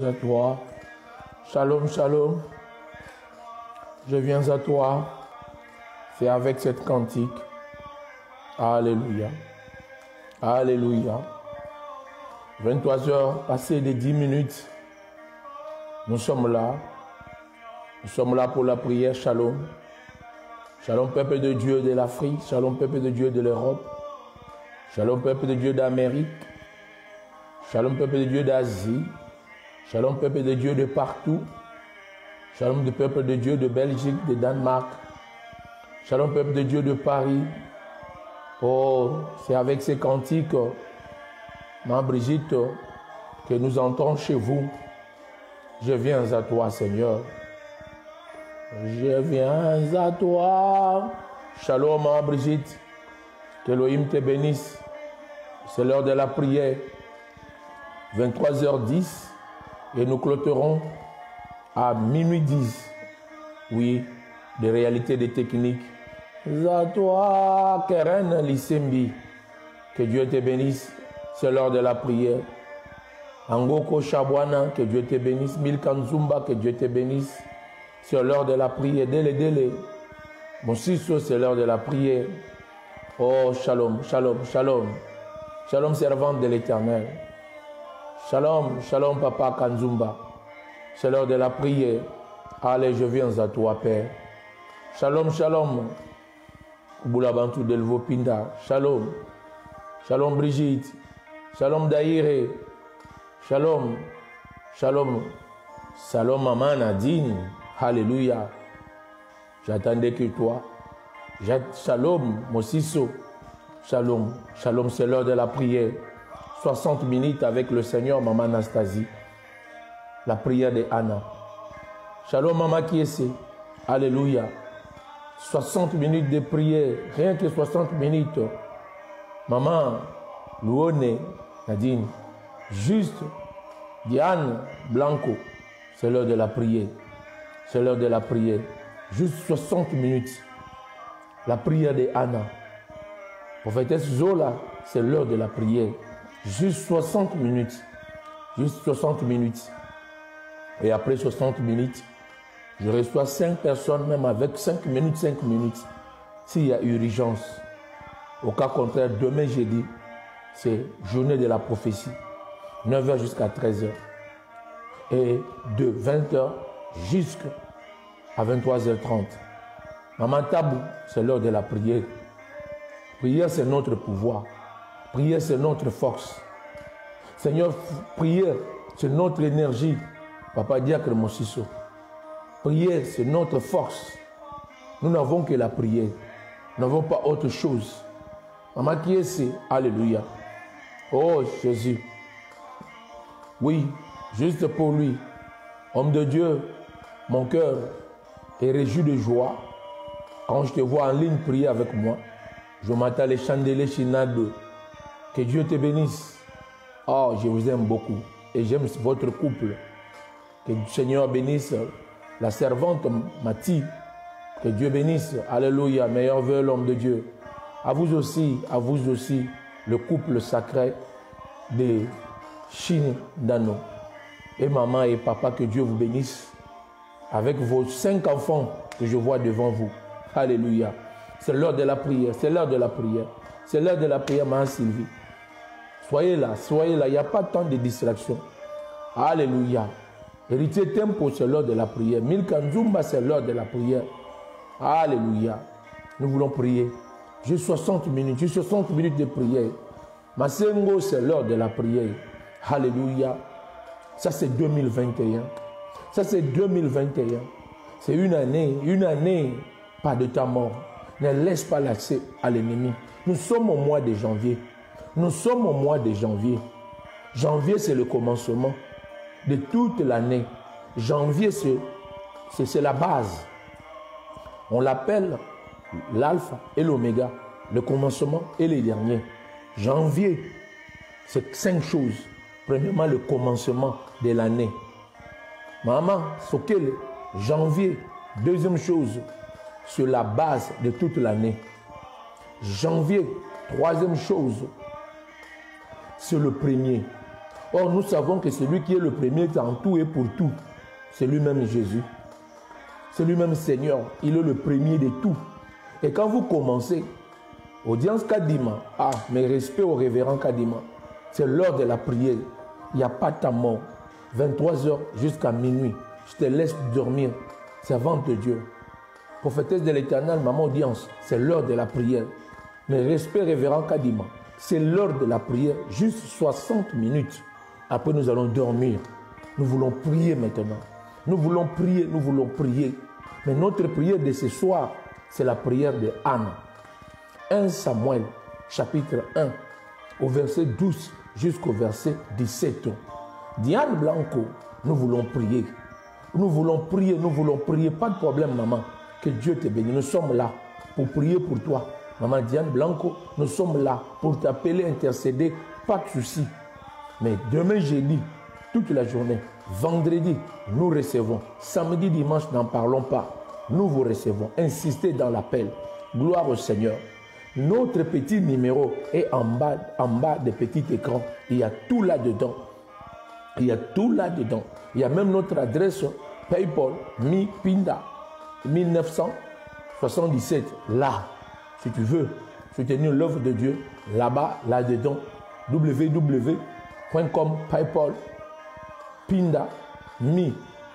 à toi. Shalom, shalom. Je viens à toi. C'est avec cette cantique. Alléluia. Alléluia. 23 heures, passées de 10 minutes. Nous sommes là. Nous sommes là pour la prière. Shalom. Shalom, peuple de Dieu de l'Afrique. Shalom, peuple de Dieu de l'Europe. Shalom, peuple de Dieu d'Amérique. Shalom, peuple de Dieu d'Asie. Shalom, peuple de Dieu de partout. Shalom, du peuple de Dieu de Belgique, de Danemark. Shalom, peuple de Dieu de Paris. Oh, c'est avec ces cantiques, ma Brigitte, que nous entrons chez vous. Je viens à toi, Seigneur. Je viens à toi. Shalom, ma Brigitte. Que Elohim te bénisse. C'est l'heure de la prière. 23h10. Et nous clôturons à minuit 10. Oui, des réalités, des techniques. À toi, Keren Lissembi. Que Dieu te bénisse. C'est l'heure de la prière. Angoko Shabwana, que Dieu te bénisse. Milkanzumba, que Dieu te bénisse. C'est l'heure de la prière. Délé. Mon Sisso, c'est l'heure de la prière. Oh, shalom, shalom, shalom. Shalom, servante de l'Éternel. Shalom, shalom, papa Kanzumba. C'est l'heure de la prière. Allez, je viens à toi, Père. Shalom, shalom. Boulabantou Delvo Pinda. Shalom. Shalom, Brigitte. Shalom, Daïre. Shalom. Shalom. Shalom, maman Nadine. Alléluia. J'attendais que toi. Shalom, Mosisso. Shalom. Shalom, c'est l'heure de la prière. 60 minutes avec le Seigneur, maman Anastasie. La prière de Anna. Shalom, maman Kiese. Alléluia. 60 minutes de prière. Rien que 60 minutes. Maman Louone Nadine. Juste Diane Blanco. C'est l'heure de la prière. C'est l'heure de la prière. Juste 60 minutes. La prière de Anna. Prophétesse Zola, c'est l'heure de la prière. Juste 60 minutes. Juste 60 minutes. Et après 60 minutes, je reçois 5 personnes, même avec 5 minutes, 5 minutes. S'il y a urgence. Au cas contraire, demain jeudi, c'est journée de la prophétie. 9h jusqu'à 13h. Et de 20h jusqu'à 23h30. Maman Tabou, c'est l'heure de la prière. Prière, c'est notre pouvoir. Prière, c'est notre force. Seigneur, prière, c'est notre énergie. Papa Diacre Mosisso. Prière, c'est notre force. Nous n'avons que la prière. Nous n'avons pas autre chose. Maman qui est c'est alléluia. Oh Jésus. Oui, juste pour lui. Homme de Dieu, mon cœur est réjoui de joie. Quand je te vois en ligne prier avec moi, je m'attends les chandeliers Chinado. Que Dieu te bénisse. Oh, je vous aime beaucoup. Et j'aime votre couple. Que le Seigneur bénisse la servante Mathie. Que Dieu bénisse. Alléluia. Meilleur vœu l'homme de Dieu. À vous aussi, le couple sacré de Chine Dano. Et maman et papa, que Dieu vous bénisse. Avec vos 5 enfants que je vois devant vous. Alléluia. C'est l'heure de la prière. C'est l'heure de la prière. C'est l'heure de la prière, ma Sylvie. Soyez là, il n'y a pas tant de distractions. Alléluia. Héritier Tempo, c'est l'heure de la prière. Milkanzumba, c'est l'heure de la prière. Alléluia. Nous voulons prier. J'ai 60 minutes de prière. Masengo, c'est l'heure de la prière. Alléluia. Ça, c'est 2021. Ça, c'est 2021. C'est une année, pas de ta mort. Ne laisse pas l'accès à l'ennemi. Nous sommes au mois de janvier. Nous sommes au mois de janvier. Janvier, c'est le commencement de toute l'année. Janvier, c'est la base. On l'appelle l'alpha et l'oméga, le commencement et les derniers. Janvier, c'est 5 choses. Premièrement, le commencement de l'année. Maman, c'est quel janvier? Deuxième chose, c'est la base de toute l'année. Janvier, troisième chose, c'est le premier. Or, nous savons que celui qui est le premier en tout et pour tout, c'est lui-même Jésus. C'est lui-même Seigneur. Il est le premier de tout. Et quand vous commencez, audience Kadima, mes respects au révérend Kadima, c'est l'heure de la prière. Il n'y a pas ta mort. 23h jusqu'à minuit. Je te laisse dormir. Servante de Dieu. Prophétesse de l'Éternel, maman audience, c'est l'heure de la prière. Mes respects, révérend Kadima, c'est l'heure de la prière, juste 60 minutes. Après, nous allons dormir. Nous voulons prier maintenant. Nous voulons prier, nous voulons prier. Mais notre prière de ce soir, c'est la prière de Anne. 1 Samuel, chapitre 1, au verset 12 jusqu'au verset 17. Diane Blanco, nous voulons prier. Nous voulons prier, nous voulons prier. Pas de problème, maman. Que Dieu te bénisse. Nous sommes là pour prier pour toi. Maman Diane Blanco, nous sommes là pour t'appeler, intercéder. Pas de souci. Mais demain, jeudi, toute la journée, vendredi, nous recevons. Samedi, dimanche, n'en parlons pas. Nous vous recevons. Insistez dans l'appel. Gloire au Seigneur. Notre petit numéro est en bas des petits écrans. Il y a tout là-dedans. Il y a tout là-dedans. Il y a même notre adresse PayPal, MiPinda, 1977. Là, si tu veux soutenir l'œuvre de Dieu, là-bas, là-dedans, www.com, PayPal, Pinda,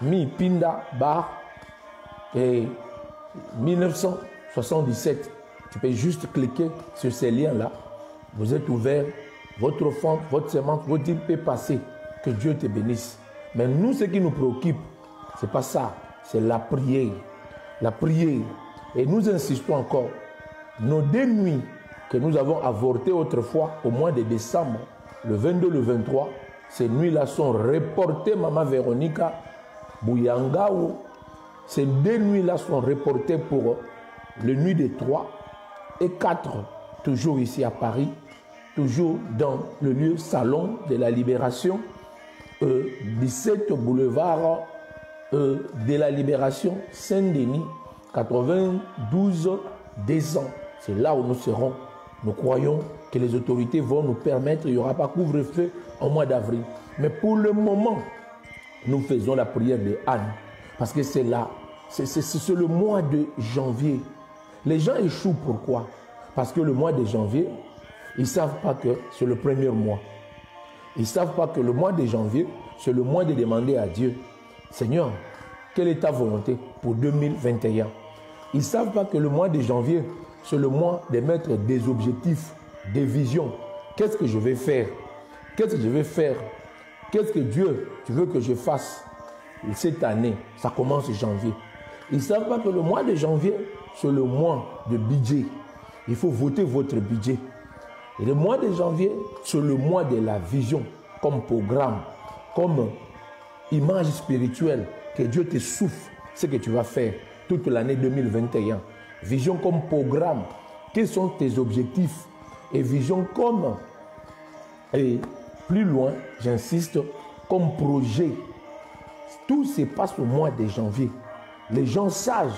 MiPinda, bar, et 1977. Tu peux juste cliquer sur ces liens-là. Vous êtes ouvert, votre offrande, votre semence, votre dîme peut passer. Que Dieu te bénisse. Mais nous, ce qui nous préoccupe, ce n'est pas ça. C'est la prière. La prière. Et nous insistons encore. Nos 2 nuits que nous avons avortées autrefois au mois de décembre, le 22, le 23, ces nuits-là sont reportées, Maman Véronica Bouyangaou. Ces 2 nuits-là sont reportées pour le nuit des 3 et 4, toujours ici à Paris, toujours dans le lieu salon de la Libération, 17 boulevard de la Libération, Saint-Denis, 92 décembre. C'est là où nous serons. Nous croyons que les autorités vont nous permettre, il n'y aura pas couvre-feu au mois d'avril. Mais pour le moment, nous faisons la prière de Anne. Parce que c'est là, c'est le mois de janvier. Les gens échouent, pourquoi? Parce que le mois de janvier, ils ne savent pas que c'est le premier mois. Ils ne savent pas que le mois de janvier, c'est le mois de demander à Dieu, Seigneur, quelle est ta volonté pour 2021? Ils ne savent pas que le mois de janvier, c'est le mois de mettre des objectifs, des visions. Qu'est-ce que je vais faire? Qu'est-ce que je vais faire? Qu'est-ce que Dieu, tu veux que je fasse cette année? Ça commence en janvier. Ils ne savent pas que le mois de janvier, c'est le mois de budget. Il faut voter votre budget. Et le mois de janvier, c'est le mois de la vision, comme programme, comme image spirituelle, que Dieu te souffle ce que tu vas faire toute l'année 2021. Vision comme programme, quels sont tes objectifs? Et vision comme, et plus loin, j'insiste, comme projet. Tout se passe au mois de janvier. Les gens sages,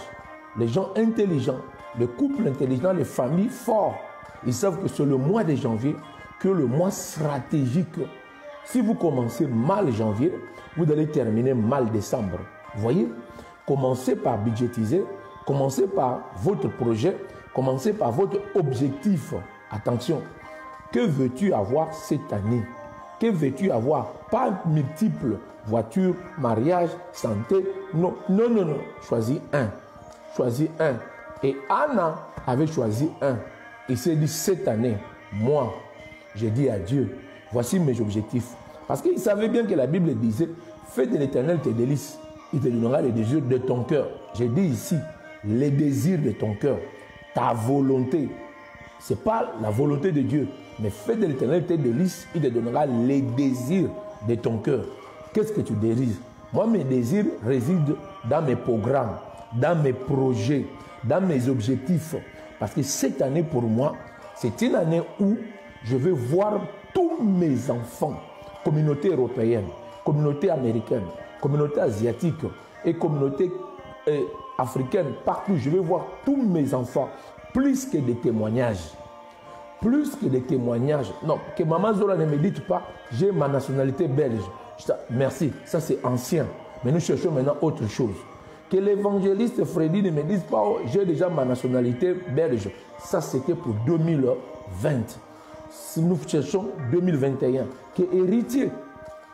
les gens intelligents, les couples intelligents, les familles fortes, ils savent que c'est le mois de janvier, que le mois stratégique. Si vous commencez mal janvier, vous allez terminer mal décembre. Vous voyez? Commencez par budgétiser, commencez par votre projet, commencez par votre objectif. Attention, que veux-tu avoir cette année? Que veux-tu avoir? Pas multiples voitures, mariage, santé. Non, non, non, non. Choisis un. Choisis un. Et Anna avait choisi un. Il s'est dit, cette année, moi, j'ai dit à Dieu, voici mes objectifs. Parce qu'il savait bien que la Bible disait, fais de l'Éternel tes délices. Il te donnera les désirs de ton cœur. J'ai dit ici, les désirs de ton cœur, ta volonté. Ce n'est pas la volonté de Dieu, mais fais de l'Éternel tes délices, il te donnera les désirs de ton cœur. Qu'est-ce que tu désires? Moi, mes désirs résident dans mes programmes, dans mes projets, dans mes objectifs. Parce que cette année, pour moi, c'est une année où je vais voir tous mes enfants, communauté européenne, communauté américaine, communauté asiatique et communauté africaine, partout. Je vais voir tous mes enfants, plus que des témoignages. plus que des témoignages. Non, que Maman Zola ne me dise pas, j'ai ma nationalité belge. Merci, ça c'est ancien. Mais nous cherchons maintenant autre chose. Que l'évangéliste Freddy ne me dise pas, oh, j'ai déjà ma nationalité belge. Ça c'était pour 2020. Si nous cherchons 2021. Que héritier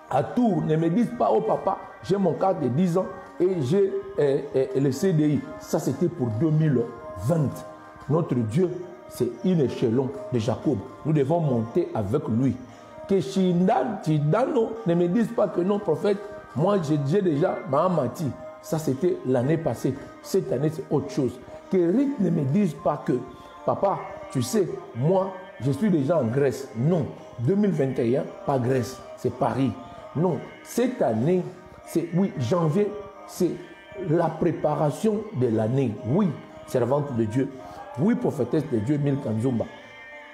à Tours ne me dise pas, oh papa, j'ai mon carte de 10 ans et j'ai le CDI. Ça c'était pour 2020. Notre Dieu, c'est une échelon de Jacob. Nous devons monter avec lui. Que Chidano ne me dise pas que non, prophète, moi j'ai déjà Mahamati. Ça c'était l'année passée. Cette année c'est autre chose. Que Rick ne me dise pas que, papa, tu sais, moi je suis déjà en Grèce. Non, 2021, pas Grèce, c'est Paris. Non, cette année, c'est, oui, janvier, c'est la préparation de l'année. Oui, servante de Dieu. Oui, prophétesse de Dieu, Milka Nzumba.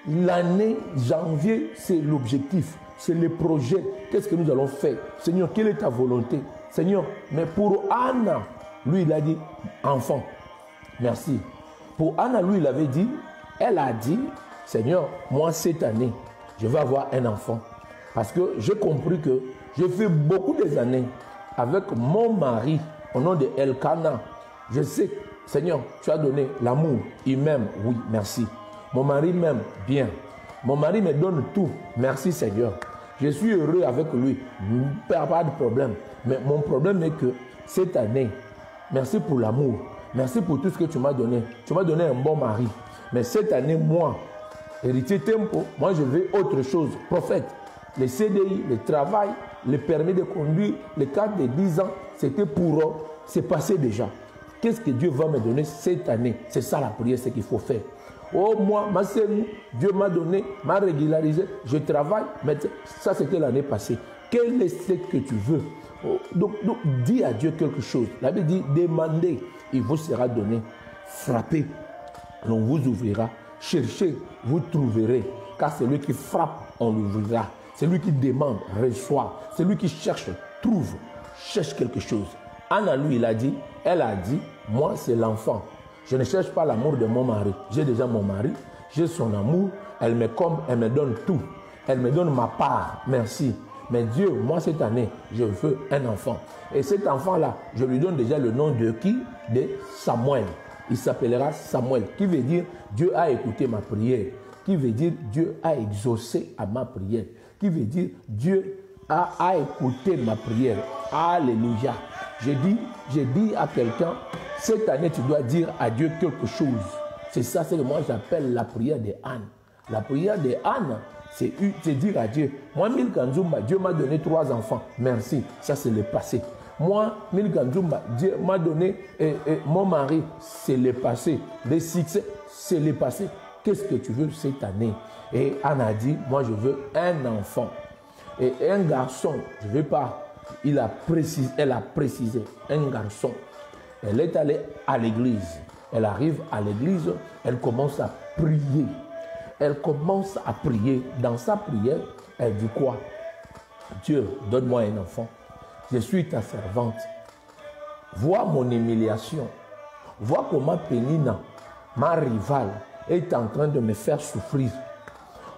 L'année janvier, c'est l'objectif, c'est le projet. Qu'est-ce que nous allons faire? Seigneur, quelle est ta volonté? Seigneur, mais pour Anna, lui, il a dit enfant. Merci. Pour Anna, lui, il avait dit, elle a dit, Seigneur, moi, cette année, je vais avoir un enfant. Parce que j'ai compris que j'ai fait beaucoup des années avec mon mari, au nom de Elkana. Je sais, Seigneur, tu as donné l'amour. Il m'aime, oui, merci. Mon mari m'aime bien. Mon mari me donne tout. Merci, Seigneur. Je suis heureux avec lui. Pas de problème. Mais mon problème est que cette année, merci pour l'amour. Merci pour tout ce que tu m'as donné. Tu m'as donné un bon mari. Mais cette année, moi, héritier Tempo, moi je veux autre chose. Prophète, les CDI, le travail, le permis de conduire, les cartes de 10 ans, c'était pour c'est passé déjà. Qu'est-ce que Dieu va me donner cette année? C'est ça la prière, c'est qu'il faut faire. Oh, moi, ma sœur, Dieu m'a donné, m'a régularisé, je travaille, mais ça c'était l'année passée. Quel est ce que tu veux? Oh, donc, dis à Dieu quelque chose. La Bible dit, demandez, il vous sera donné. Frappez, on vous ouvrira. Cherchez, vous trouverez. Car celui qui frappe, on l'ouvrira. Celui qui demande, reçoit. Celui qui cherche, trouve. Cherche quelque chose. Anna, lui, elle a dit, moi, c'est l'enfant. Je ne cherche pas l'amour de mon mari. J'ai déjà mon mari, j'ai son amour. Elle me comble, elle me donne tout. Elle me donne ma part. Merci. Mais Dieu, moi, cette année, je veux un enfant. Et cet enfant-là, je lui donne déjà le nom de qui? De Samuel. Il s'appellera Samuel, qui veut dire Dieu a écouté ma prière. Qui veut dire Dieu a exaucé à ma prière. Qui veut dire Dieu a écouté ma prière. Alléluia. J'ai dit à quelqu'un, cette année, tu dois dire à Dieu quelque chose. C'est ça, c'est que moi j'appelle la prière de Anne. La prière de Anne, c'est dire à Dieu, moi, Milka Nzumba, Dieu m'a donné 3 enfants. Merci, ça c'est le passé. Moi, Milka Nzumba, Dieu m'a donné mon mari, c'est le passé. Les succès, c'est le passé. Qu'est-ce que tu veux cette année? Et Anne a dit, moi je veux un enfant. Et un garçon, je ne veux pas. Elle a précisé, un garçon. Elle est allée à l'église. Elle arrive à l'église, elle commence à prier. Elle commence à prier. Dans sa prière, elle dit quoi? Dieu, donne-moi un enfant. Je suis ta servante. Vois mon humiliation. Vois comment Pénina, ma rivale, est en train de me faire souffrir.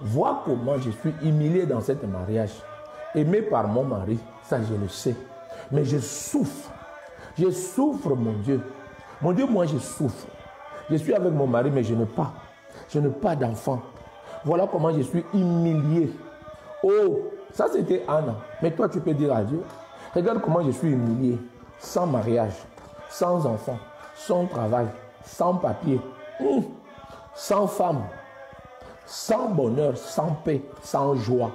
Vois comment je suis humilié dans cet mariage. Aimé par mon mari, ça je le sais. Mais je souffre. Je souffre, mon Dieu. Mon Dieu, moi je souffre. Je suis avec mon mari, mais je n'ai pas. Je n'ai pas d'enfant. Voilà comment je suis humilié. Oh, ça c'était Anna. Mais toi, tu peux dire à Dieu, regarde comment je suis humilié. Sans mariage, sans enfant, sans travail, sans papier, sans femme, sans bonheur, sans paix, sans joie.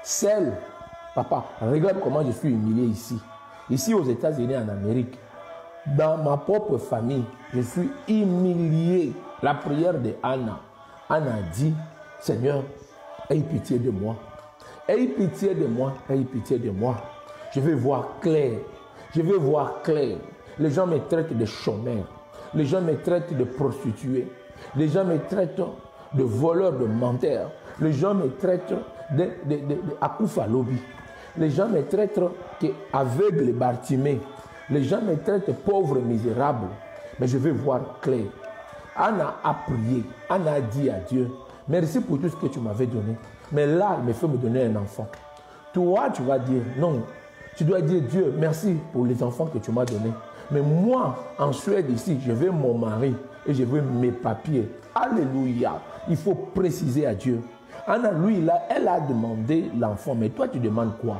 Seul. Papa, regarde comment je suis humilié ici. Ici aux États-Unis, en Amérique. Dans ma propre famille, je suis humilié. La prière de Anna. Anna dit, Seigneur, aie pitié de moi. Aie pitié de moi. Aie pitié de moi. Je veux voir clair. Je veux voir clair. Les gens me traitent de chômeur. Les gens me traitent de prostituée. Les gens me traitent de voleur, de menteur. Les gens me traitent de Akoufa Lobby. Les gens me traitent d'aveugle Bartimée. Les gens me traitent de pauvre misérable. Mais je veux voir clair. Anna a prié. Anna a dit à Dieu, merci pour tout ce que tu m'avais donné. Mais là, il me faut me donner un enfant. Toi, tu vas dire, non, tu dois dire, Dieu, merci pour les enfants que tu m'as donnés. Mais moi, en Suède ici, je veux mon mari et je veux mes papiers. Alléluia. Il faut préciser à Dieu. Anna, lui, là, elle a demandé l'enfant, mais toi, tu demandes quoi?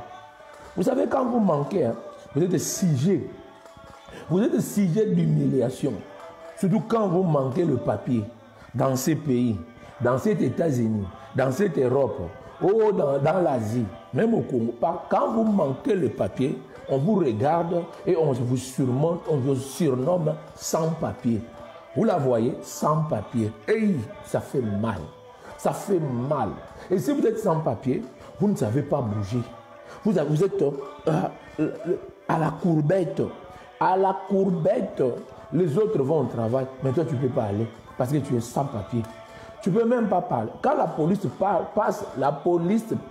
Vous savez, quand vous manquez, hein, vous êtes sujet. Vous êtes sujet d'humiliation. Surtout quand vous manquez le papier dans ces pays, dans ces États-Unis, dans cette Europe, ou dans l'Asie, même au Congo. Quand vous manquez le papier, on vous regarde et on vous surnomme sans papier. Vous la voyez, sans papier. Et ça fait mal. Ça fait mal. Et si vous êtes sans papier, vous ne savez pas bouger. Vous êtes à la courbette. À la courbette. Les autres vont au travail, mais toi, tu ne peux pas aller parce que tu es sans papier. Tu ne peux même pas parler. Quand la police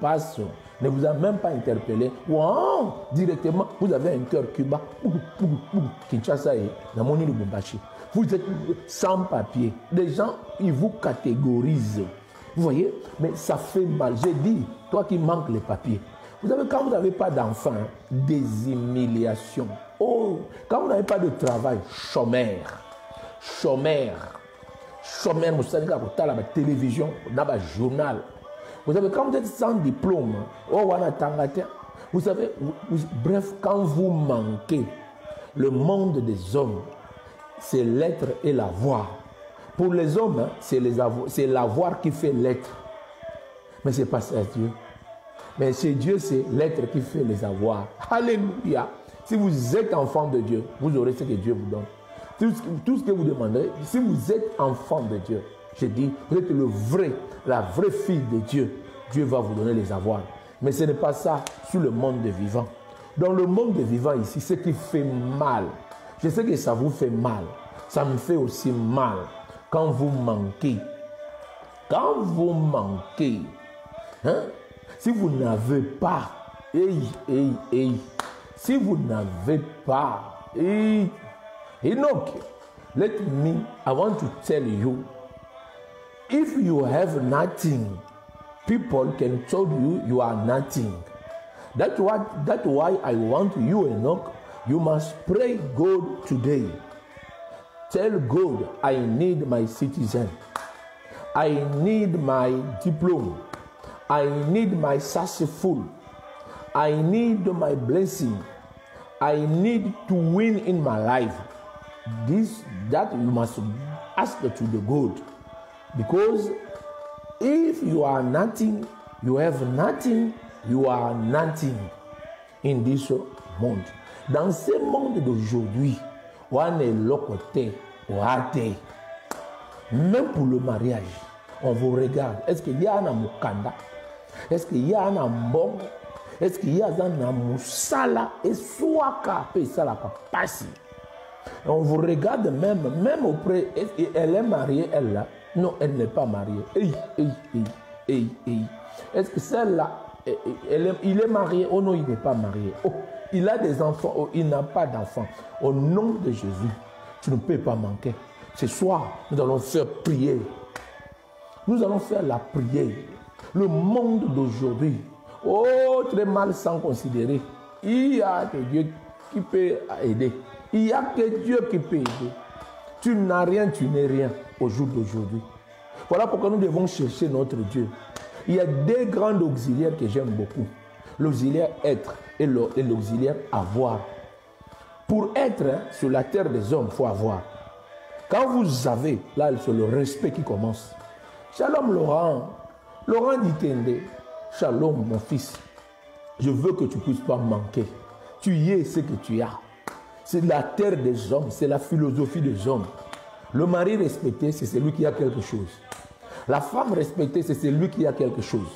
passe, ne vous a même pas interpellé. Wow, directement, vous avez un cœur Cuba. Kinshasa et Namoni Lubumbashi. Vous êtes sans papier. Les gens, ils vous catégorisent. Vous voyez? Mais ça fait mal. J'ai dit, toi qui manques les papiers. Vous savez, quand vous n'avez pas d'enfants, des humiliations. Oh, quand vous n'avez pas de travail, chômeur. Vous savez, quand la télévision, dans le journal. Vous savez, quand vous êtes sans diplôme, vous savez, bref, quand vous manquez, le monde des hommes, c'est l'être et l'avoir. Pour les hommes, c'est l'avoir qui fait l'être. Mais ce n'est pas ça, Dieu. Mais chez Dieu, c'est l'être qui fait les avoirs. Alléluia. Si vous êtes enfant de Dieu, vous aurez ce que Dieu vous donne. Tout ce que vous demanderez, si vous êtes enfant de Dieu, je dis, vous êtes la vraie fille de Dieu, Dieu va vous donner les avoirs. Mais ce n'est pas ça sur le monde des vivants. Dans le monde des vivants ici, ce qui fait mal, je sais que ça vous fait mal, ça me fait aussi mal quand vous manquez. Quand vous manquez, hein? Si vous n'avez pas, si vous n'avez pas, Enoch, let me, I want to tell you, if you have nothing, people can tell you are nothing. That's why I want you, Enoch, you must pray God today. Tell God, I need my citizen. I need my diploma. I need my successful. I need my blessing. I need to win in my life. That you must ask to the God. Because if you are nothing, you have nothing, you are nothing in this monde. Dans ce monde d'aujourd'hui, on est locoté, raté. Même pour le mariage, on vous regarde. Est-ce qu'il y a un mukanda? Est-ce qu'il y a un mbongo? Est-ce qu'il y a un moussala? Et soit capé, ça la passe. On vous regarde même auprès. Elle est mariée, elle là? Non, elle n'est pas mariée. Est-ce que celle-là, il est marié? Oh non, il n'est pas marié. Oh, il a des enfants. Oh, il n'a pas d'enfants. Au nom de Jésus, tu ne peux pas manquer. Ce soir, nous allons faire prier. Nous allons faire la prière. Le monde d'aujourd'hui, oh, très mal sans considérer. Il y a que Dieu qui peut aider. Il n'y a que Dieu qui peut aider. Tu n'as rien, tu n'es rien au jour d'aujourd'hui. Voilà pourquoi nous devons chercher notre Dieu. Il y a deux grands auxiliaires que j'aime beaucoup. L'auxiliaire être et l'auxiliaire avoir. Pour être sur la terre des hommes, il faut avoir. Quand vous avez, là, c'est le respect qui commence. Shalom Laurent. Laurent dit Kende, shalom mon fils. Je veux que tu ne puisses pas manquer. Tu y es ce que tu as. C'est la terre des hommes, c'est la philosophie des hommes. Le mari respecté, c'est celui qui a quelque chose. La femme respectée, c'est celui qui a quelque chose.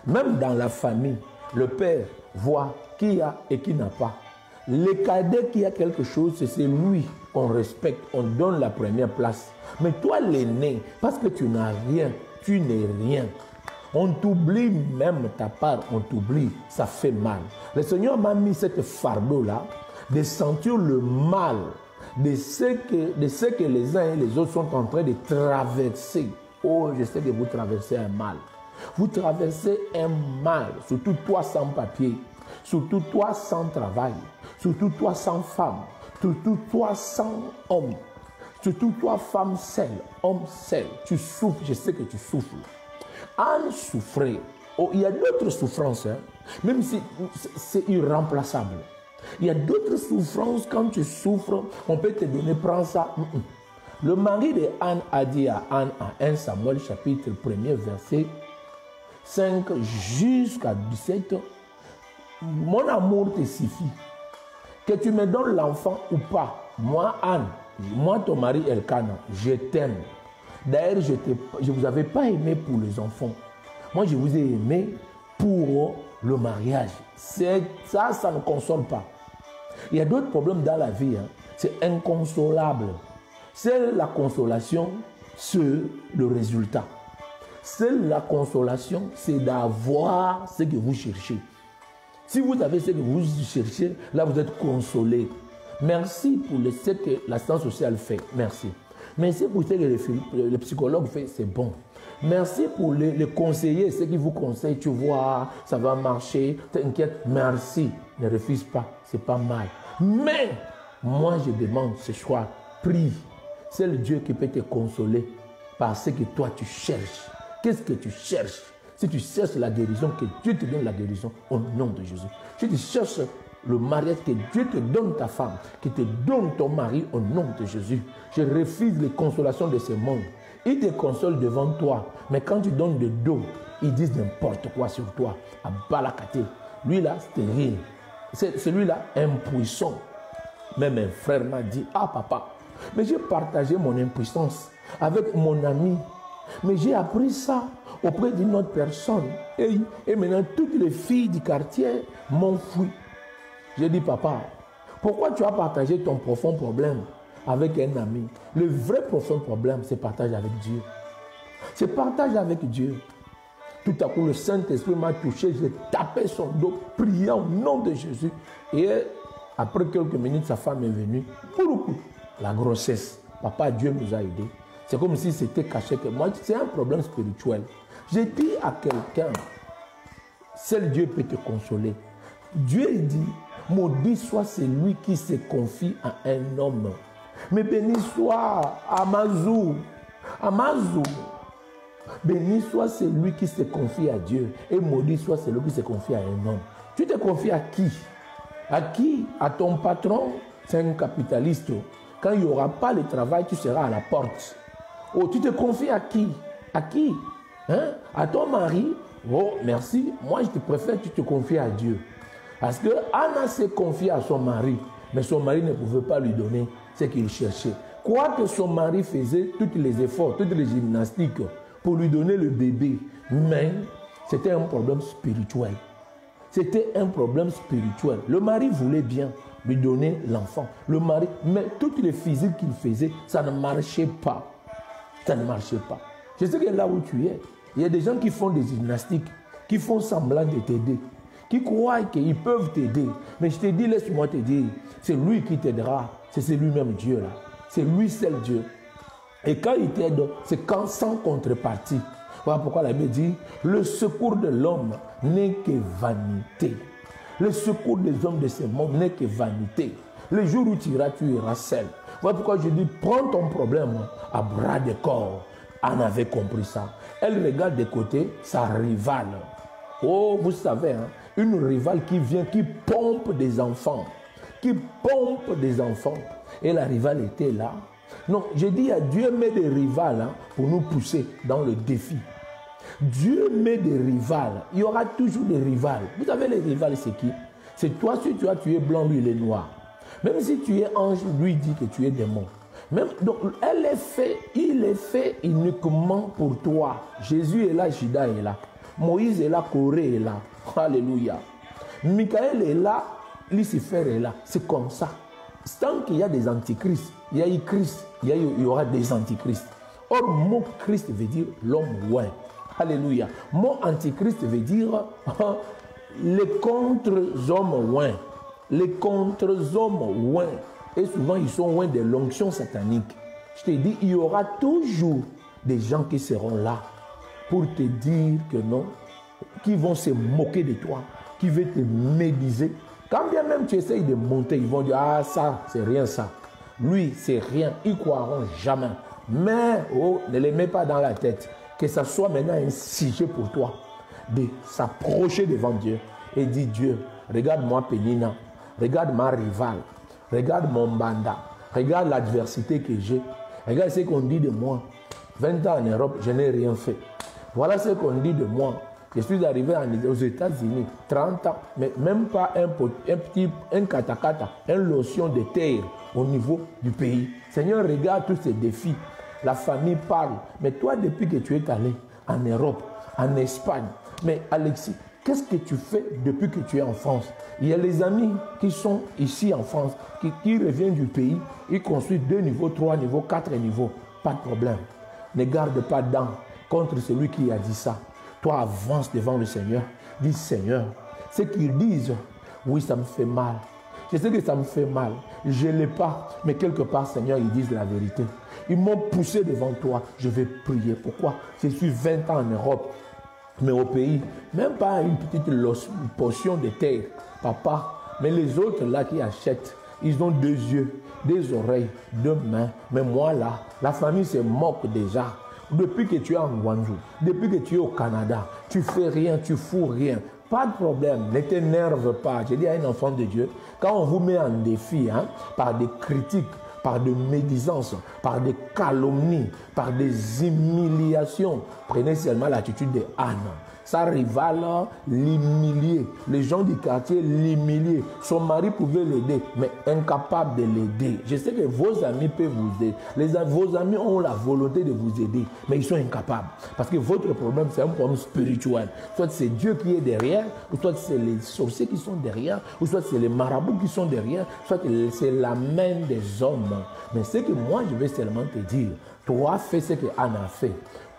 Même dans la famille, le père voit qui a et qui n'a pas. Le cadet qui a quelque chose, c'est celui qu'on respecte, on donne la première place. Mais toi, l'aîné, parce que tu n'as rien, tu n'es rien. On t'oublie même ta part, on t'oublie, ça fait mal. Le Seigneur m'a mis cette fardeau-là de sentir le mal de ce que les uns et les autres sont en train de traverser. Oh, je sais que vous traversez un mal. Vous traversez un mal, surtout toi sans papier, surtout toi sans travail, surtout toi sans femme, surtout toi sans homme, surtout toi femme seule, homme seul. Tu souffres, je sais que tu souffres. Anne souffrait. Oh, il y a d'autres souffrances, hein, même si c'est irremplaçable. Il y a d'autres souffrances, quand tu souffres, on peut te donner, prends ça. Le mari de Anne a dit à Anne, en 1 Samuel chapitre 1er, verset 5 jusqu'à 17, mon amour te suffit. Que tu me donnes l'enfant ou pas, moi Anne, moi ton mari Elkana, je t'aime. D'ailleurs, je ne vous avais pas aimé pour les enfants. Moi, je vous ai aimé pour le mariage. Ça ne console pas. Il y a d'autres problèmes dans la vie. Hein. C'est inconsolable. C'est la consolation, c'est le résultat. C'est la consolation, c'est d'avoir ce que vous cherchez. Si vous avez ce que vous cherchez, là vous êtes consolé. Merci pour ce que l'assistance sociale fait. Merci. Merci pour ce que le psychologue fait, c'est bon. Merci pour les conseillers, ceux qui vous conseillent, tu vois, ça va marcher, t'inquiète. Merci, ne refuse pas, c'est pas mal. Mais, moi je demande ce soir, prie. C'est le Dieu qui peut te consoler par ce que toi tu cherches. Qu'est-ce que tu cherches? Si tu cherches la guérison, que Dieu te donne la guérison au nom de Jésus. Si tu cherches le mariage, que Dieu te donne ta femme, qu'il te donne ton mari au nom de Jésus. Je refuse les consolations de ce monde. Ils te consolent devant toi, mais quand tu donnes de dos, ils disent n'importe quoi sur toi. À Balakate. Lui là, stérile. C'est celui-là, impuissant. Même un frère m'a dit, ah papa, mais j'ai partagé mon impuissance avec mon ami. Mais j'ai appris ça auprès d'une autre personne. Et maintenant, toutes les filles du quartier m'ont fui. J'ai dit, papa, pourquoi tu as partagé ton profond problème avec un ami? Le vrai profond problème, c'est partage avec Dieu. C'est partage avec Dieu. Tout à coup, le Saint-Esprit m'a touché, j'ai tapé son dos, priant au nom de Jésus. Et après quelques minutes, sa femme est venue. La grossesse. Papa, Dieu nous a aidés. C'est comme si c'était caché que moi, c'est un problème spirituel. J'ai dit à quelqu'un, seul Dieu peut te consoler. Dieu dit, maudit soit celui qui se confie à un homme. Mais béni soit Amazou. Amazou. Béni soit celui qui se confie à Dieu. Et maudit soit celui qui se confie à un homme. Tu te confies à qui? À qui? À ton patron? C'est un capitaliste. Quand il n'y aura pas de travail, tu seras à la porte. Oh, tu te confies à qui? À qui? Hein? À ton mari? Oh, merci. Moi, je te préfère, tu te confies à Dieu. Parce que Anna s'est confiée à son mari, mais son mari ne pouvait pas lui donner ce qu'il cherchait. Quoique son mari faisait tous les efforts, toutes les gymnastiques pour lui donner le bébé, mais c'était un problème spirituel. C'était un problème spirituel. Le mari voulait bien lui donner l'enfant. Le mari, mais toutes les physiques qu'il faisait, ça ne marchait pas. Ça ne marchait pas. Je sais que là où tu es, il y a des gens qui font des gymnastiques, qui font semblant de t'aider, qui croient qu'ils peuvent t'aider. Mais je te dis, laisse-moi te dire, c'est lui qui t'aidera. C'est lui-même Dieu là. C'est lui seul Dieu. Et quand il t'aide, c'est quand sans contrepartie. Voilà pourquoi la Bible dit, le secours de l'homme n'est que vanité. Le secours des hommes de ce monde n'est que vanité. Le jour où tu iras seul. Voilà pourquoi je dis, prends ton problème à bras de corps. Anne avait compris ça. Elle regarde de côté sa rivale. Oh, vous savez, hein, une rivale qui vient, qui pompe des enfants. Qui pompe des enfants. Et la rivale était là. Non, je dis à Dieu met des rivales hein, pour nous pousser dans le défi. Dieu met des rivales. Il y aura toujours des rivales. Vous savez, les rivales, c'est qui? C'est toi, si tu es blanc, lui, il est noir. Même si tu es ange, lui dit que tu es démon. Même, donc, il est fait uniquement pour toi. Jésus est là, Judas est là. Moïse est là, Corée est là. Alléluia. Michael est là, Lucifer est là. C'est comme ça. Tant qu'il y a des antichrists, il y a eu Christ, il y aura des antichrists. Or, le mot Christ veut dire l'homme loin. Alléluia. Le mot antichrist veut dire les contre-hommes loin. Les contre-hommes loin. Et souvent, ils sont loin de l'onction satanique. Je te dis, il y aura toujours des gens qui seront là pour te dire que non, qui vont se moquer de toi, qui veulent te médiser. Quand bien même tu essayes de monter, ils vont dire, ah ça, c'est rien ça. Lui, c'est rien, ils ne croiront jamais. Mais, oh, ne les mets pas dans la tête. Que ça soit maintenant un sujet pour toi de s'approcher devant Dieu et dire, Dieu, regarde-moi Pénina, regarde ma rivale, regarde mon mandat, regarde l'adversité que j'ai, regarde ce qu'on dit de moi. 20 ans en Europe, je n'ai rien fait. Voilà ce qu'on dit de moi. Je suis arrivé aux États-Unis, 30 ans, mais même pas un katakata, une lotion de terre au niveau du pays. Seigneur, regarde tous ces défis. La famille parle. Mais toi, depuis que tu es allé en Europe, en Espagne, mais Alexis, qu'est-ce que tu fais depuis que tu es en France? Il y a les amis qui sont ici en France, qui reviennent du pays, ils construisent 2 niveaux, 3 niveaux, 4 niveaux. Pas de problème. Ne garde pas dents contre celui qui a dit ça. Toi, avance devant le Seigneur. Dis, Seigneur, ce qu'ils disent, oui, ça me fait mal. Je sais que ça me fait mal. Je ne l'ai pas. Mais quelque part, Seigneur, ils disent la vérité. Ils m'ont poussé devant toi. Je vais prier. Pourquoi? Je suis 20 ans en Europe. Mais au pays, même pas une petite portion de terre. Papa, mais les autres là qui achètent, ils ont 2 yeux, des oreilles, 2 mains. Mais moi là, la famille se moque déjà. Depuis que tu es en Guangzhou, depuis que tu es au Canada, tu fais rien, tu fous rien. Pas de problème, ne t'énerve pas. Je dis à un enfant de Dieu, quand on vous met en défi par des critiques, par des médisances, par des calomnies, par des humiliations, prenez seulement l'attitude de Anne. Sa rivale l'humilier. Les gens du quartier l'humilier. Son mari pouvait l'aider, mais incapable de l'aider. Je sais que vos amis peuvent vous aider. Vos amis ont la volonté de vous aider, mais ils sont incapables. Parce que votre problème, c'est un problème spirituel. Soit c'est Dieu qui est derrière, ou soit c'est les sorciers qui sont derrière, ou soit c'est les marabouts qui sont derrière, soit c'est la main des hommes. Mais ce que moi, je vais seulement te dire, toi, fais ce que Anne a fait.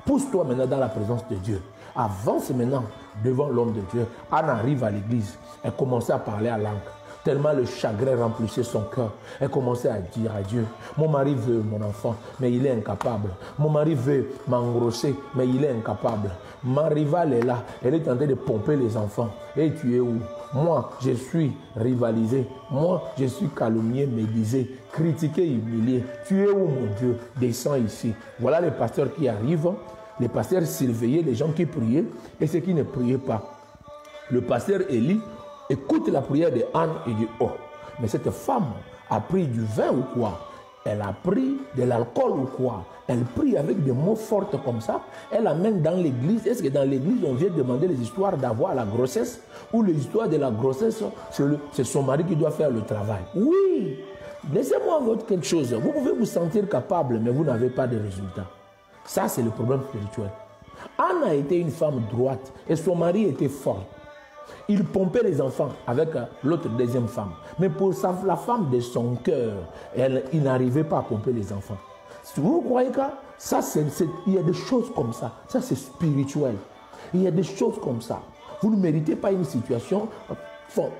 Pousse-toi maintenant dans la présence de Dieu. Avance maintenant devant l'homme de Dieu. Anne arrive à l'église. Elle commençait à parler à langue. Tellement le chagrin remplissait son cœur. Elle commençait à dire à Dieu, mon mari veut mon enfant, mais il est incapable. Mon mari veut m'engrosser, mais il est incapable. Ma rivale est là. Elle est en train de pomper les enfants. Et tu es où? Moi, je suis rivalisé. Moi, je suis calomnié, médisé, critiqué, humilié. Tu es où, mon Dieu? Descends ici. Voilà les pasteurs qui arrivent. Les pasteurs surveillaient les gens qui priaient et ceux qui ne priaient pas. Le pasteur Élie écoute la prière de Anne et dit, oh, mais cette femme a pris du vin ou quoi? Elle a pris de l'alcool ou quoi? Elle prie avec des mots forts comme ça. Elle amène dans l'église. Est-ce que dans l'église, on vient demander les histoires d'avoir la grossesse? Ou les histoires de la grossesse, c'est son mari qui doit faire le travail? Oui. Laissez-moi vous dire quelque chose. Vous pouvez vous sentir capable, mais vous n'avez pas de résultat. Ça, c'est le problème spirituel. Anne a été une femme droite et son mari était fort. Il pompait les enfants avec l'autre deuxième femme. Mais pour la femme de son cœur, il n'arrivait pas à pomper les enfants. Si vous croyez que ça, il y a des choses comme ça. Ça, c'est spirituel. Il y a des choses comme ça. Vous ne méritez pas une situation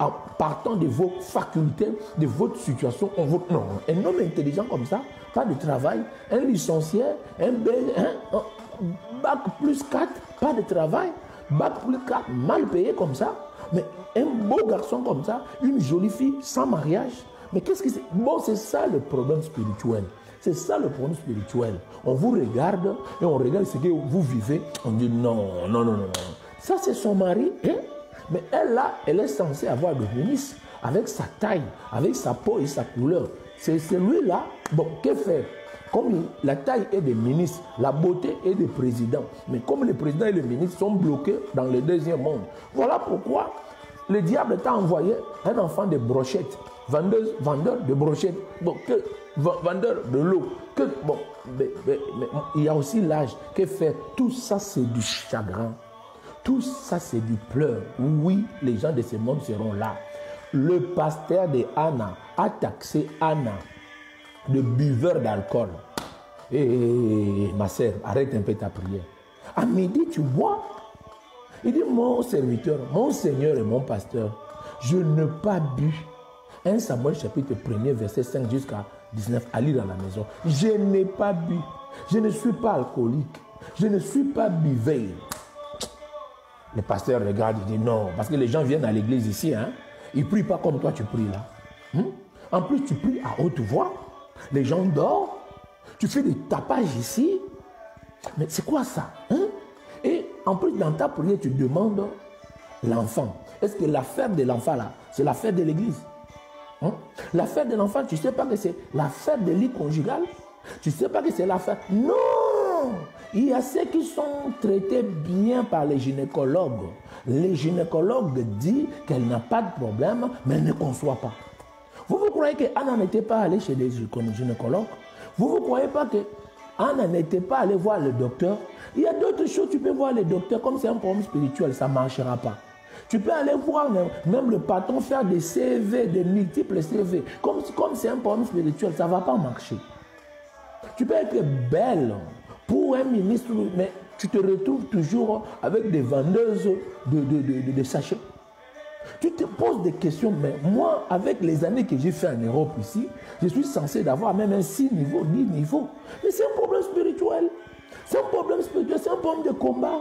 en partant de vos facultés, de votre situation. Non, un homme intelligent comme ça, pas de travail, un licencié, un bac plus 4, pas de travail, bac plus 4, mal payé comme ça, mais un beau garçon comme ça, une jolie fille sans mariage. Mais qu'est-ce que c'est? Bon, c'est ça le problème spirituel. C'est ça le problème spirituel. On vous regarde et on regarde ce que vous vivez. On dit non. Ça, c'est son mari. Hein? Mais elle, là, elle est censée avoir le ministre avec sa taille, avec sa peau et sa couleur. C'est celui-là. Bon, que faire? Comme la taille est des ministres, la beauté est des présidents. Mais comme les présidents et les ministres sont bloqués dans le deuxième monde. Voilà pourquoi le diable t'a envoyé un enfant de brochettes, vendeur de brochettes, bon, vendeur de l'eau. Bon, mais il y a aussi l'âge. Que faire? Tout ça, c'est du chagrin. Tout ça, c'est du pleur. Oui, les gens de ce monde seront là. Le pasteur de Anna a taxé Anna de buveur d'alcool. Ma sœur, arrête un peu ta prière. À midi, tu bois. Il dit, mon serviteur, mon Seigneur et mon pasteur, je n'ai pas bu. 1 Samuel chapitre 1er, verset 5 jusqu'à 19, à lire à la maison. Je n'ai pas bu, je ne suis pas alcoolique, je ne suis pas buveur. Le pasteur regarde et dit non, parce que les gens viennent à l'église ici, hein, ils ne prient pas comme toi tu pries là. En plus, tu pries à haute voix, les gens dorment, tu fais des tapages ici. Mais c'est quoi ça, hein? Et en plus, dans ta prière, tu demandes l'enfant. Est-ce que l'affaire de l'enfant là, c'est l'affaire de l'église? L'affaire de l'enfant, tu ne sais pas que c'est l'affaire de lit conjugal? Tu ne sais pas que c'est l'affaire? Non! Il y a ceux qui sont traités bien par les gynécologues. Les gynécologues disent qu'elle n'a pas de problème, mais elle ne conçoit pas. Vous croyez qu'Anna n'était pas allée chez des gynécologues? Vous croyez pas qu'Anna n'était pas allée voir le docteur? Il y a d'autres choses, tu peux voir le docteur, comme c'est un problème spirituel, ça ne marchera pas. Tu peux aller voir même le patron faire des CV, des multiples CV. Comme c'est un problème spirituel, ça ne va pas marcher. Tu peux être belle pour un ministre, mais tu te retrouves toujours avec des vendeuses de sachets. Tu te poses des questions, mais moi, avec les années que j'ai fait en Europe ici, je suis censé d'avoir même un 6 niveaux, 10 niveaux. Mais c'est un problème spirituel. C'est un problème spirituel, c'est un problème de combat.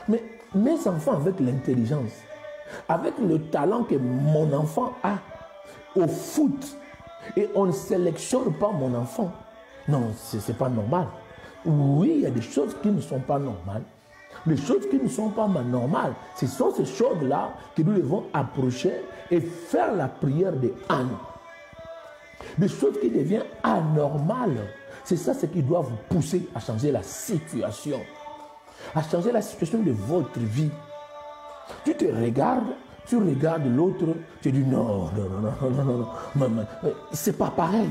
Mais mes enfants, avec l'intelligence, avec le talent que mon enfant a au foot, et on ne sélectionne pas mon enfant. Non, ce n'est pas normal. Oui, il y a des choses qui ne sont pas normales. Les choses qui ne sont pas normales, ce sont ces choses-là que nous devons approcher et faire la prière de Anne. Des choses qui deviennent anormales, c'est ça ce qui doit vous pousser à changer la situation. À changer la situation de votre vie. Tu te regardes, tu regardes l'autre, tu dis non, c'est pas pareil.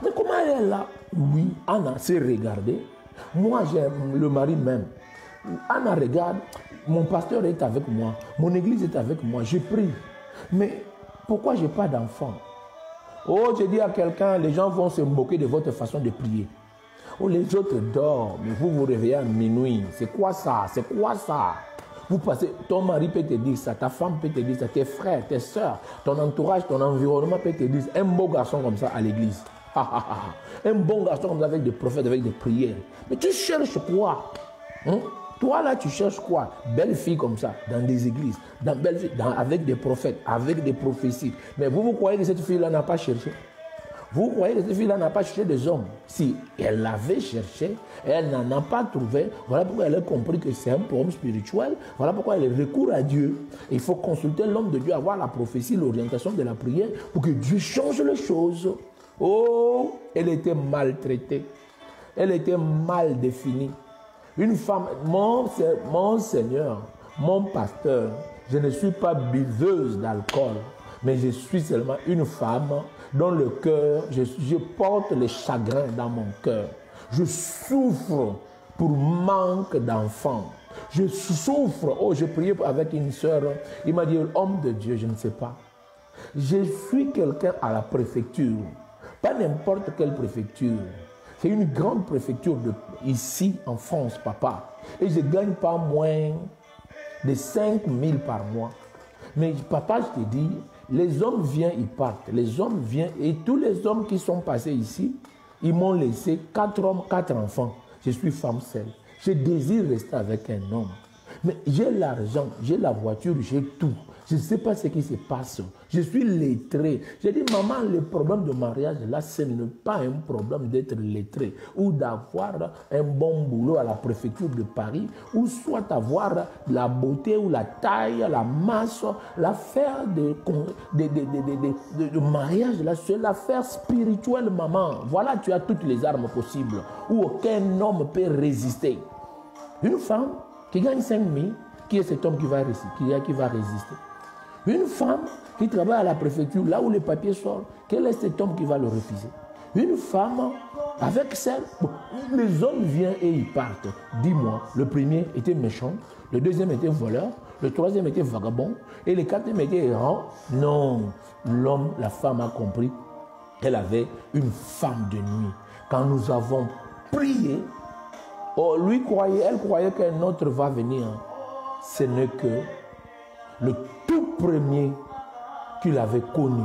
Mais comment elle est là? Oui, Anna s'est regardée. Moi, j'aime le mari même. Anna regarde, mon pasteur est avec moi, mon église est avec moi, je prie. Mais pourquoi je n'ai pas d'enfant? Oh, je dis à quelqu'un, les gens vont se moquer de votre façon de prier. Oh, les autres dorment, mais vous vous réveillez à minuit. C'est quoi ça? C'est quoi ça? Vous passez, ton mari peut te dire ça, ta femme peut te dire ça, tes frères, tes soeurs, ton entourage, ton environnement peut te dire un beau garçon comme ça à l'église. Un bon garçon comme ça avec des prophètes, avec des prières. Mais tu cherches quoi? Toi là, tu cherches quoi? Belle fille comme ça, dans des églises, avec des prophètes, avec des prophéties. Mais vous croyez que cette fille-là n'a pas cherché? Vous croyez que cette fille-là n'a pas cherché des hommes? Si elle l'avait cherché, elle n'en a pas trouvé. Voilà pourquoi elle a compris que c'est un problème spirituel. Voilà pourquoi elle recourt à Dieu. Il faut consulter l'homme de Dieu, avoir la prophétie, l'orientation de la prière pour que Dieu change les choses. Oh, elle était maltraitée. Elle était mal définie. Une femme, mon Seigneur, mon pasteur, je ne suis pas buveuse d'alcool, mais je suis seulement une femme dont le cœur, je porte les chagrins dans mon cœur. Je souffre pour manque d'enfants. Je souffre. Oh, j'ai prié avec une soeur. Il m'a dit, homme de Dieu, je ne sais pas. Je suis quelqu'un à la préfecture. Pas n'importe quelle préfecture. C'est une grande préfecture ici en France, papa. Et je ne gagne pas moins de 5 000 par mois. Mais papa, je te dis, les hommes viennent, ils partent. Les hommes viennent et tous les hommes qui sont passés ici, ils m'ont laissé 4 hommes, 4 enfants. Je suis femme seule. Je désire rester avec un homme. Mais j'ai l'argent, j'ai la voiture, j'ai tout. Je ne sais pas ce qui se passe. Je suis lettré. J'ai dit, maman, le problème de mariage, là, ce n'est pas un problème d'être lettré ou d'avoir un bon boulot à la préfecture de Paris ou soit avoir la beauté ou la taille, la masse. L'affaire de mariage, là, c'est l'affaire spirituelle, maman. Voilà, tu as toutes les armes possibles où aucun homme peut résister. Une femme qui gagne 5 000, qui est cet homme qui va résister? Une femme qui travaille à la préfecture, là où les papiers sortent, quel est cet homme qui va le refuser? Une femme avec celle... Bon, les hommes viennent et ils partent. Dis-moi, le premier était méchant, le deuxième était voleur, le troisième était vagabond, et le quatrième était errant. Non, l'homme, la femme a compris qu'elle avait une femme de nuit. Quand nous avons prié, oh, elle croyait qu'un autre va venir. Ce n'est que le tout premier qu'il avait connu.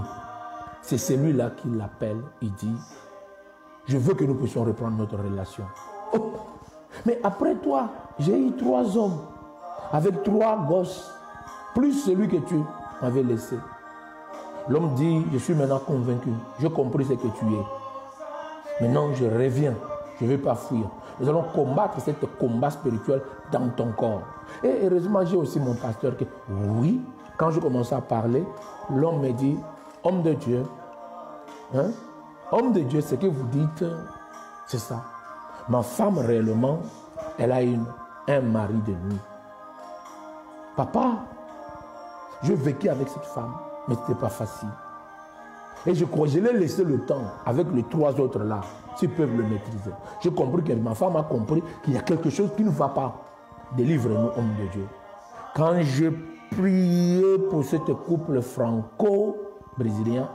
C'est celui-là qui l'appelle, il dit, je veux que nous puissions reprendre notre relation. Oh, mais après toi, j'ai eu 3 hommes, avec 3 gosses, plus celui que tu m'avais laissé. L'homme dit, je suis maintenant convaincu, j'ai compris ce que tu es. Maintenant, je reviens, je ne vais pas fuir. Nous allons combattre ce combat spirituel dans ton corps. Et heureusement, j'ai aussi mon pasteur qui, oui, quand je commence à parler, l'homme me dit, homme de Dieu, hein? Homme de Dieu, ce que vous dites, c'est ça. Ma femme, réellement, elle a un mari de nuit. Papa, je vécu avec cette femme, mais ce n'était pas facile. Et je crois, je l'ai laissé le temps avec les 3 autres là, s'ils peuvent le maîtriser. J'ai compris que ma femme a compris qu'il y a quelque chose qui ne va pas. Délivre-nous, homme de Dieu. Quand je priais pour ce couple franco-brésilien,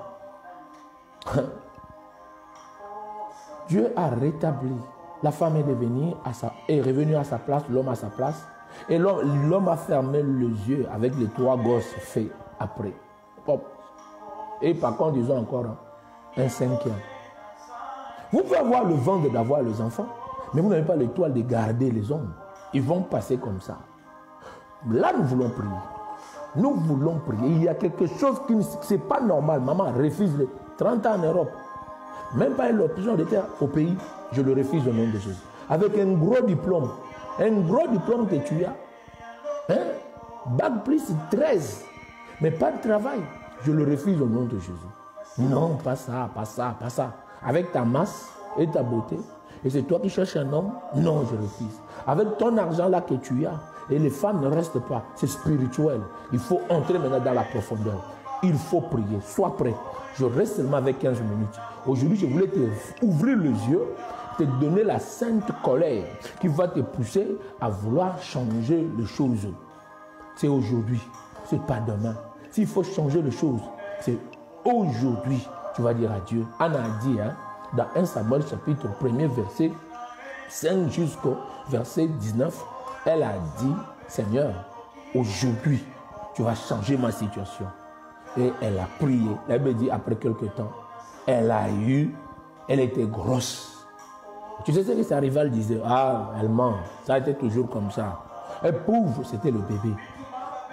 Dieu a rétabli. La femme est revenue à sa place, l'homme à sa place. Et l'homme a fermé les yeux avec les 3 gosses faits après. Hop. Et par contre, ils ont encore un 5e. Vous pouvez avoir le vent d'avoir les enfants, mais vous n'avez pas l'étoile de garder les hommes. Ils vont passer comme ça. Là, nous voulons prier. Nous voulons prier. Il y a quelque chose qui n'est pas normal. Maman refuse les 30 ans en Europe. Même pas l'option d'être au pays. Je le refuse au nom de Jésus. Avec un gros diplôme. Un gros diplôme que tu as. Hein? Bac plus 13. Mais pas de travail. Je le refuse au nom de Jésus. Non, pas ça, pas ça, pas ça. Avec ta masse et ta beauté. Et c'est toi qui cherches un homme? Non, je refuse. Avec ton argent là que tu as. Et les femmes ne restent pas. C'est spirituel. Il faut entrer maintenant dans la profondeur. Il faut prier. Sois prêt. Je reste seulement avec 15 minutes. Aujourd'hui, je voulais t'ouvrir les yeux, te donner la sainte colère qui va te pousser à vouloir changer les choses. C'est aujourd'hui. C'est pas demain. S'il faut changer les choses, c'est aujourd'hui. Tu vas dire à Dieu. Anna a dit, hein, dans 1 Samuel chapitre 1er verset 5 jusqu'au verset 19, elle a dit, Seigneur, aujourd'hui, tu vas changer ma situation. Et elle a prié. La Bible dit, après quelques temps, elle était grosse. Tu sais ce que sa rivale disait? Ah, elle ment. Ça a été toujours comme ça. Et pauvre, c'était le bébé.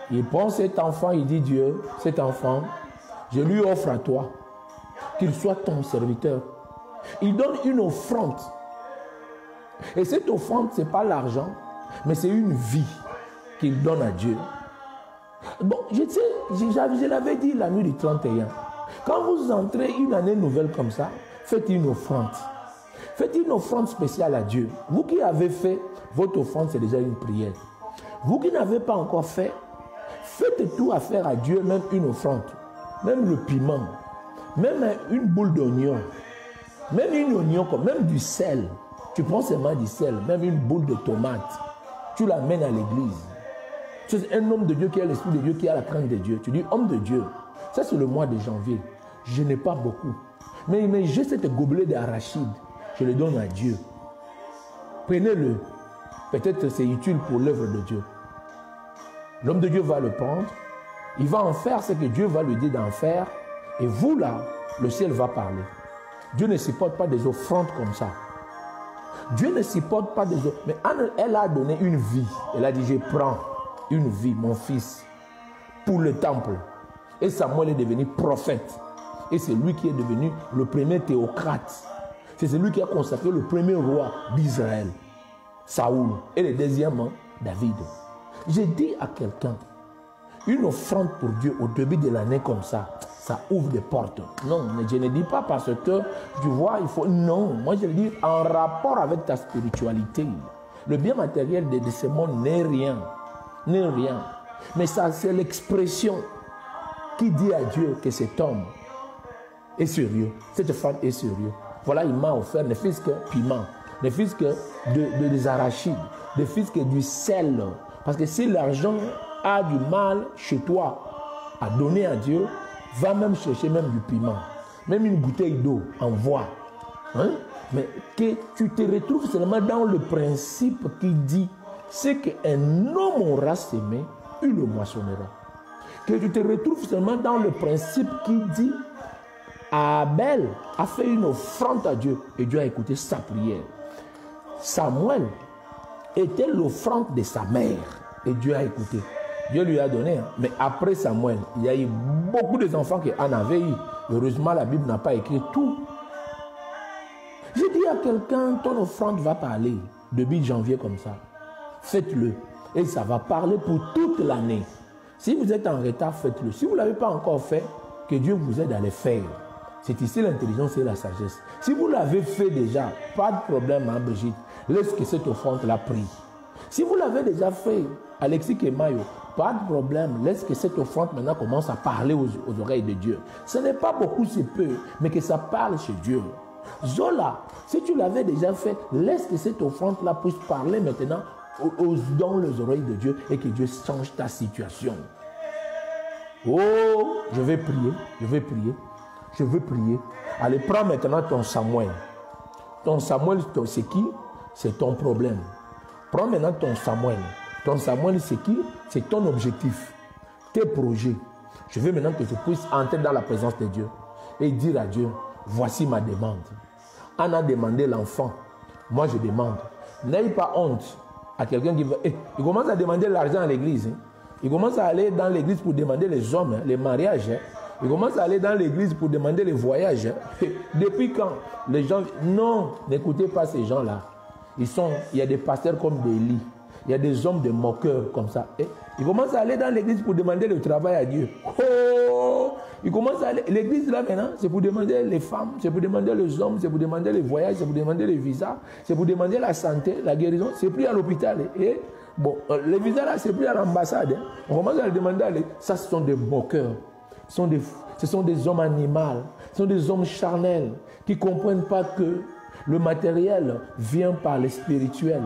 Il prend cet enfant, il dit, Dieu, cet enfant, je lui offre à toi, qu'il soit ton serviteur. Il donne une offrande. Et cette offrande, ce n'est pas l'argent, mais c'est une vie qu'il donne à Dieu. Bon, je l'avais dit la nuit du 31. Quand vous entrez une année nouvelle comme ça, faites une offrande. Faites une offrande spéciale à Dieu. Vous qui avez fait, votre offrande, c'est déjà une prière. Vous qui n'avez pas encore fait, faites tout à faire à Dieu, même une offrande. Même le piment, même une boule d'oignon, même une oignon, même du sel. Tu prends seulement du sel, même une boule de tomate. Tu l'amènes à l'église. C'est un homme de Dieu qui a l'esprit de Dieu, qui a la crainte de Dieu. Tu dis, homme de Dieu, ça c'est le mois de janvier. Je n'ai pas beaucoup. Mais j'ai cette gobelet d'arachide. Je le donne à Dieu. Prenez-le. Peut-être c'est utile pour l'œuvre de Dieu. L'homme de Dieu va le prendre. Il va en faire ce que Dieu va lui dire d'en faire. Et vous là, le ciel va parler. Dieu ne supporte pas des offrandes comme ça. Dieu ne supporte pas des offrandes. Mais elle a donné une vie. Elle a dit, je prends une vie, mon fils, pour le temple. Et Samuel est devenu prophète. Et c'est lui qui est devenu le premier théocrate. C'est celui qui a consacré le premier roi d'Israël, Saoul. Et le deuxième, David. J'ai dit à quelqu'un, une offrande pour Dieu au début de l'année comme ça ouvre des portes. Non, je ne dis pas parce que, tu vois, il faut... Non, moi je le dis en rapport avec ta spiritualité. Le bien matériel de ce monde n'est rien. N'est rien. Mais ça, c'est l'expression qui dit à Dieu que cet homme est sérieux. Cette femme est sérieux. Voilà, il m'a offert ne fût-ce que piment, ne fût-ce que des arachides, ne fût-ce que du sel. Parce que si l'argent a du mal chez toi à donner à Dieu, va même chercher même du piment. Même une bouteille d'eau, envoie. Hein? Mais que tu te retrouves seulement dans le principe qui dit, c'est qu'un homme aura semé, il le moissonnera. que tu te retrouves seulement dans le principe qui dit Abel a fait une offrande à Dieu et Dieu a écouté sa prière. Samuel était l'offrande de sa mère et Dieu a écouté. Dieu lui a donné, mais après Samuel, il y a eu beaucoup d'enfants qui en avaient eu. Heureusement, la Bible n'a pas écrit tout. J'ai dit à quelqu'un, ton offrande va parler depuis janvier comme ça. Faites-le et ça va parler pour toute l'année. Si vous êtes en retard, faites-le. Si vous ne l'avez pas encore fait, que Dieu vous aide à le faire. C'est ici l'intelligence et la sagesse. Si vous l'avez fait déjà, pas de problème, hein, Brigitte. Laisse que cette offrande la prie. Si vous l'avez déjà fait, Alexis Kemayo, pas de problème. Laisse que cette offrande maintenant commence à parler aux oreilles de Dieu. Ce n'est pas beaucoup, c'est peu, mais que ça parle chez Dieu. Zola, si tu l'avais déjà fait, laisse que cette offrande-là puisse parler maintenant dans les oreilles de Dieu et que Dieu change ta situation. Oh, je vais prier, je vais prier, je veux prier. Allez, prends maintenant ton Samuel. Ton Samuel, c'est qui? C'est ton problème. Prends maintenant ton Samuel. Ton Samuel, c'est qui? C'est ton objectif, tes projets. Je veux maintenant que tu puisses entrer dans la présence de Dieu et dire à Dieu, voici ma demande. On a demandé l'enfant. Moi, je demande. N'ayez pas honte à quelqu'un qui veut. Il commence à demander l'argent à l'église. Il commence à aller dans l'église pour demander les hommes, les mariages. Il commence à aller dans l'église pour demander les voyages. Depuis quand les gens... Non, n'écoutez pas ces gens-là. Il y a des pasteurs comme des lits. Il y a des hommes de moqueurs comme ça. Ils commencent à aller dans l'église pour demander le travail à Dieu. Oh! Ils commencent à aller... L'église là maintenant, c'est pour demander les femmes, c'est pour demander les hommes, c'est pour demander les voyages, c'est pour demander les visas, c'est pour demander la santé, la guérison. C'est plus à l'hôpital. Bon, les visas là, c'est plus à l'ambassade. On commence à le demander à l'église. Ça, ce sont des moqueurs. Ce sont des hommes animaux. Ce sont des hommes charnels qui ne comprennent pas que le matériel vient par le spirituel.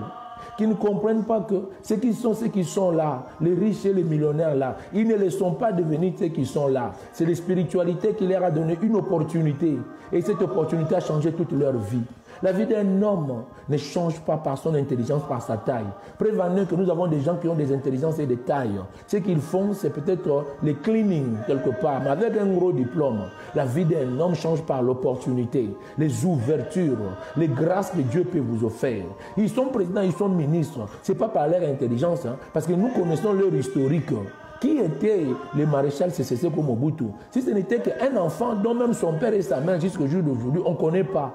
Qui ne comprennent pas que ceux qui sont là, les riches et les millionnaires là, ils ne les sont pas devenus ceux qui sont là. C'est la spiritualité qui leur a donné une opportunité. Et cette opportunité a changé toute leur vie. La vie d'un homme ne change pas par son intelligence, par sa taille. Prévenez que nous avons des gens qui ont des intelligences et des tailles. Ce qu'ils font, c'est peut-être les cleaning quelque part, mais avec un gros diplôme. La vie d'un homme change par l'opportunité, les ouvertures, les grâces que Dieu peut vous offrir. Ils sont présidents, ils sont ministres. Ce n'est pas par leur intelligence, parce que nous connaissons leur historique. Qui était le maréchal Seseko Mobutu? Si ce n'était qu'un enfant dont même son père et sa mère jusqu'au jour d'aujourd'hui, on ne connaît pas.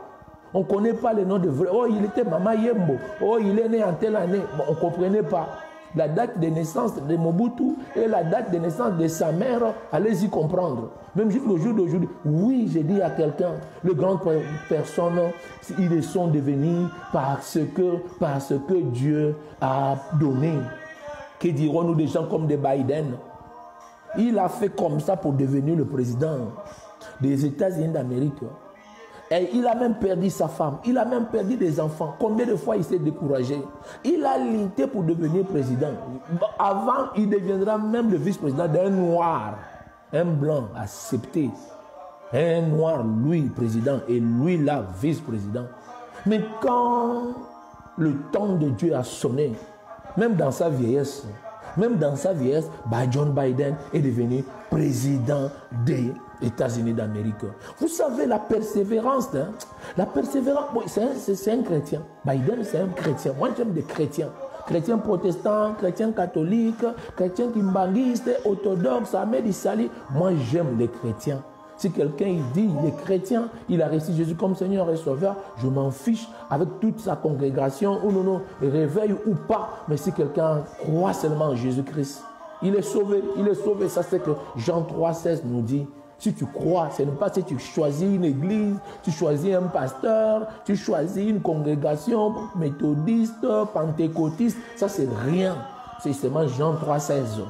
On ne connaît pas les noms de vrai. Oh, il était Mama Yembo. Oh, il est né en telle année. Bon, on ne comprenait pas. La date de naissance de Mobutu et la date de naissance de sa mère, allez-y comprendre. Même jusqu'au jour d'aujourd'hui. Oui, j'ai dit à quelqu'un, les grandes personnes, ils sont devenus parce que Dieu a donné. Que dirons-nous des gens comme des Biden? Il a fait comme ça pour devenir le président des États-Unis d'Amérique. Et il a même perdu sa femme, il a même perdu des enfants. Combien de fois il s'est découragé? Il a lutté pour devenir président. Avant, il deviendra même le vice-président d'un noir. Un blanc accepté. Un noir, lui, président, et lui, là, vice-président. Mais quand le temps de Dieu a sonné, même dans sa vieillesse, John Biden est devenu président des États-Unis d'Amérique. Vous savez, la persévérance, hein? La persévérance, bon, c'est un chrétien. Biden, c'est un chrétien. Moi, j'aime des chrétiens. Chrétiens protestants, chrétiens catholiques, chrétiens kimbanguistes, orthodoxes, Ahmed Issali. Moi, j'aime les chrétiens. Si quelqu'un il dit il est chrétien, il a reçu Jésus comme Seigneur et Sauveur, je m'en fiche avec toute sa congrégation, ou non, réveil ou pas. Mais si quelqu'un croit seulement en Jésus-Christ, il est sauvé, il est sauvé. Ça c'est que Jean 3,16 nous dit. Si tu crois, ce n'est pas si tu choisis une église, tu choisis un pasteur, tu choisis une congrégation méthodiste, pentecôtiste, ça c'est rien. C'est seulement Jean 3,16.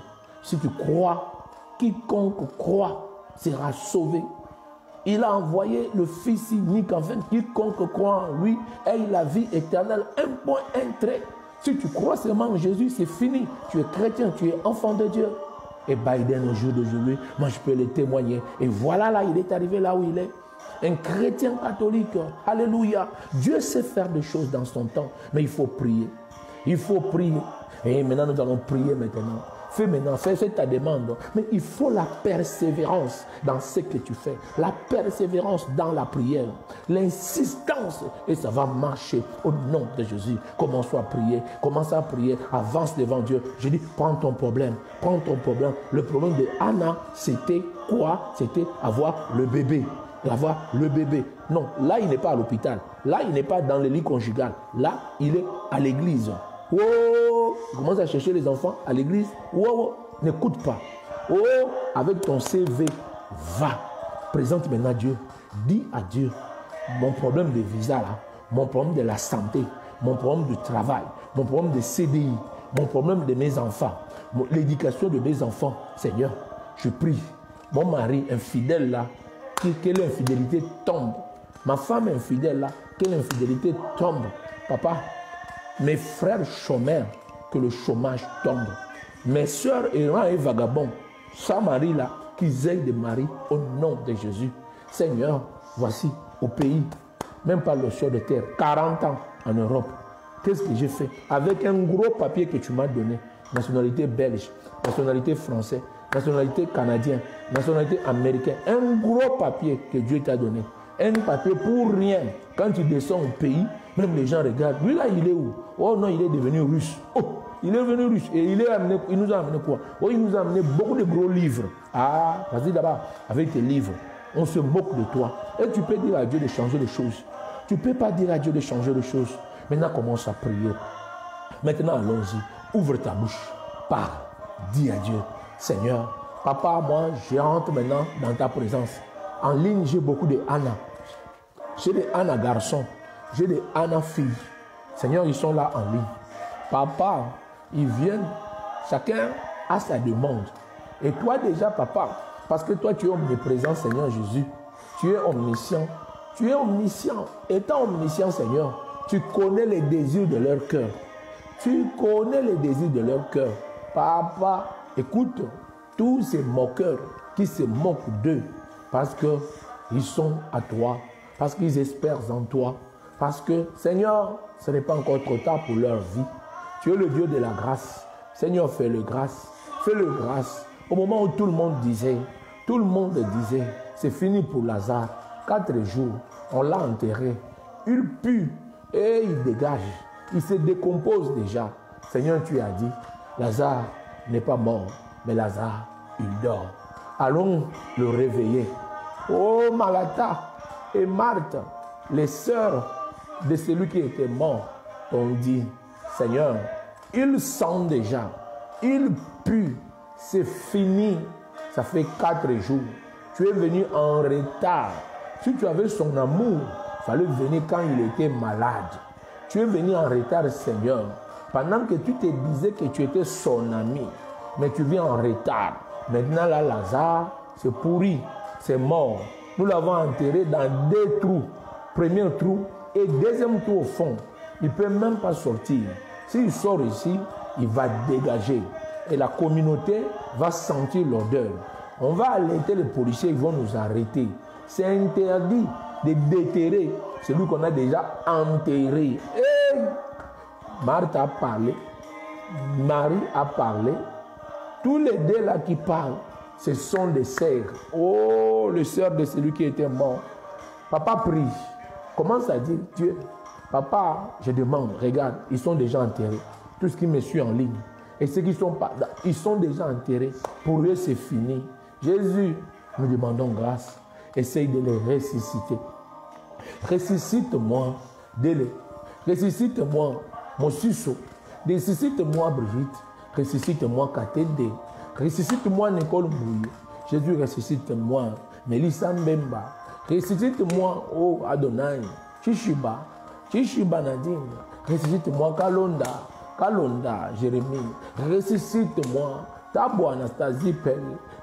Si tu crois, quiconque croit sera sauvé. Il a envoyé le Fils unique, enfin, quiconque croit en lui ait la vie éternelle. Un point, un trait. Si tu crois seulement en Jésus, c'est fini. Tu es chrétien, tu es enfant de Dieu. Et Biden, au jour d'aujourd'hui, moi je peux le témoigner. Et voilà là, il est arrivé là où il est. Un chrétien catholique. Alléluia. Dieu sait faire des choses dans son temps. Mais il faut prier. Il faut prier. Et maintenant, nous allons prier maintenant. Fais maintenant, fais ta demande. Mais il faut la persévérance dans ce que tu fais. La persévérance dans la prière. L'insistance. Et ça va marcher au nom de Jésus. Commence à prier. Commence à prier. Avance devant Dieu. Je dis, prends ton problème. Prends ton problème. Le problème de Anna, c'était quoi? C'était avoir le bébé. Avoir le bébé. Non, là, il n'est pas à l'hôpital. Là, il n'est pas dans le lit conjugal. Là, il est à l'église. Oh, commence à chercher les enfants à l'église. Oh, n'écoute pas. Oh, avec ton CV, va. Présente maintenant Dieu. Dis à Dieu, mon problème de visa là, mon problème de la santé, mon problème de travail, mon problème de CDI, mon problème de mes enfants, l'éducation de mes enfants. Seigneur, je prie. Mon mari infidèle là, que l'infidélité tombe. Ma femme infidèle là, que l'infidélité tombe. Papa, mes frères chômeurs, que le chômage tombe. Mes soeurs errants et vagabonds, sans mari là, qu'ils aient des maris au nom de Jésus. Seigneur, voici au pays, même pas le sol de terre, 40 ans en Europe. Qu'est-ce que j'ai fait? Avec un gros papier que tu m'as donné, nationalité belge, nationalité française, nationalité canadienne, nationalité américaine, un gros papier que Dieu t'a donné. Un papier pour rien. Quand tu descends au pays, même les gens regardent. Lui là, il est où? Oh non, il est devenu russe. Oh, il est devenu russe. Et il nous a amené quoi? Oh, il nous a amené beaucoup de gros livres. Ah, vas-y là-bas, avec tes livres. On se moque de toi. Et tu peux dire à Dieu de changer les choses. Tu ne peux pas dire à Dieu de changer les choses. Maintenant, commence à prier. Maintenant, allons-y. Ouvre ta bouche. Parle. Dis à Dieu, Seigneur, papa, moi, je rentre maintenant dans ta présence. En ligne, j'ai beaucoup de Anna. J'ai des Anna garçons. J'ai des Anna filles. Seigneur, ils sont là en ligne. Papa, ils viennent. Chacun a sa demande. Et toi déjà, papa, parce que toi, tu es omniprésent, Seigneur Jésus. Tu es omniscient. Tu es omniscient. Étant omniscient, Seigneur, tu connais les désirs de leur cœur. Tu connais les désirs de leur cœur. Papa, écoute, tous ces moqueurs qui se moquent d'eux, parce qu'ils sont à toi, parce qu'ils espèrent en toi, parce que, Seigneur, ce n'est pas encore trop tard pour leur vie. Tu es le Dieu de la grâce. Seigneur, fais-le grâce. Fais-le grâce. Au moment où tout le monde disait, c'est fini pour Lazare. 4 jours, on l'a enterré. Il pue et il dégage. Il se décompose déjà. Seigneur, tu as dit, Lazare n'est pas mort, mais Lazare, il dort. Allons le réveiller. Oh, Malata et Marthe, les sœurs de celui qui était mort, ont dit, Seigneur, il sent déjà, il pue, c'est fini. Ça fait 4 jours. Tu es venu en retard. Si tu avais son amour, il fallait venir quand il était malade. Tu es venu en retard, Seigneur. Pendant que tu te disais que tu étais son ami, mais tu viens en retard. Maintenant, là, Lazare, c'est pourri, c'est mort. Nous l'avons enterré dans 2 trous. Premier trou et deuxième trou au fond. Il ne peut même pas sortir. S'il sort ici, il va dégager. Et la communauté va sentir l'odeur. On va alerter les policiers, ils vont nous arrêter. C'est interdit de déterrer celui qu'on a déjà enterré. Hey! Marthe a parlé, Marie a parlé. Tous les 2 là qui parlent, ce sont des sœurs. Oh, les sœurs de celui qui était mort. Papa prie. Commence à dire, Dieu, papa, je demande, regarde, ils sont déjà enterrés. Tout ce qui me suit en ligne. Et ceux qui ne sont pas, ils sont déjà enterrés. Pour eux, c'est fini. Jésus, nous demandons grâce. Essaye de les ressusciter. Ressuscite-moi, Délé. Ressuscite-moi, Mosusso. Ressuscite-moi, Brigitte. Ressuscite-moi, Katende. Ressuscite-moi, Nicole Mouille. Jésus, ressuscite-moi, Mélissa Mbemba. Ressuscite-moi, oh Adonai. Chishiba Nadine. Ressuscite-moi, Kalonda, Jérémie. Ressuscite-moi, Tabo Anastasie Pelle.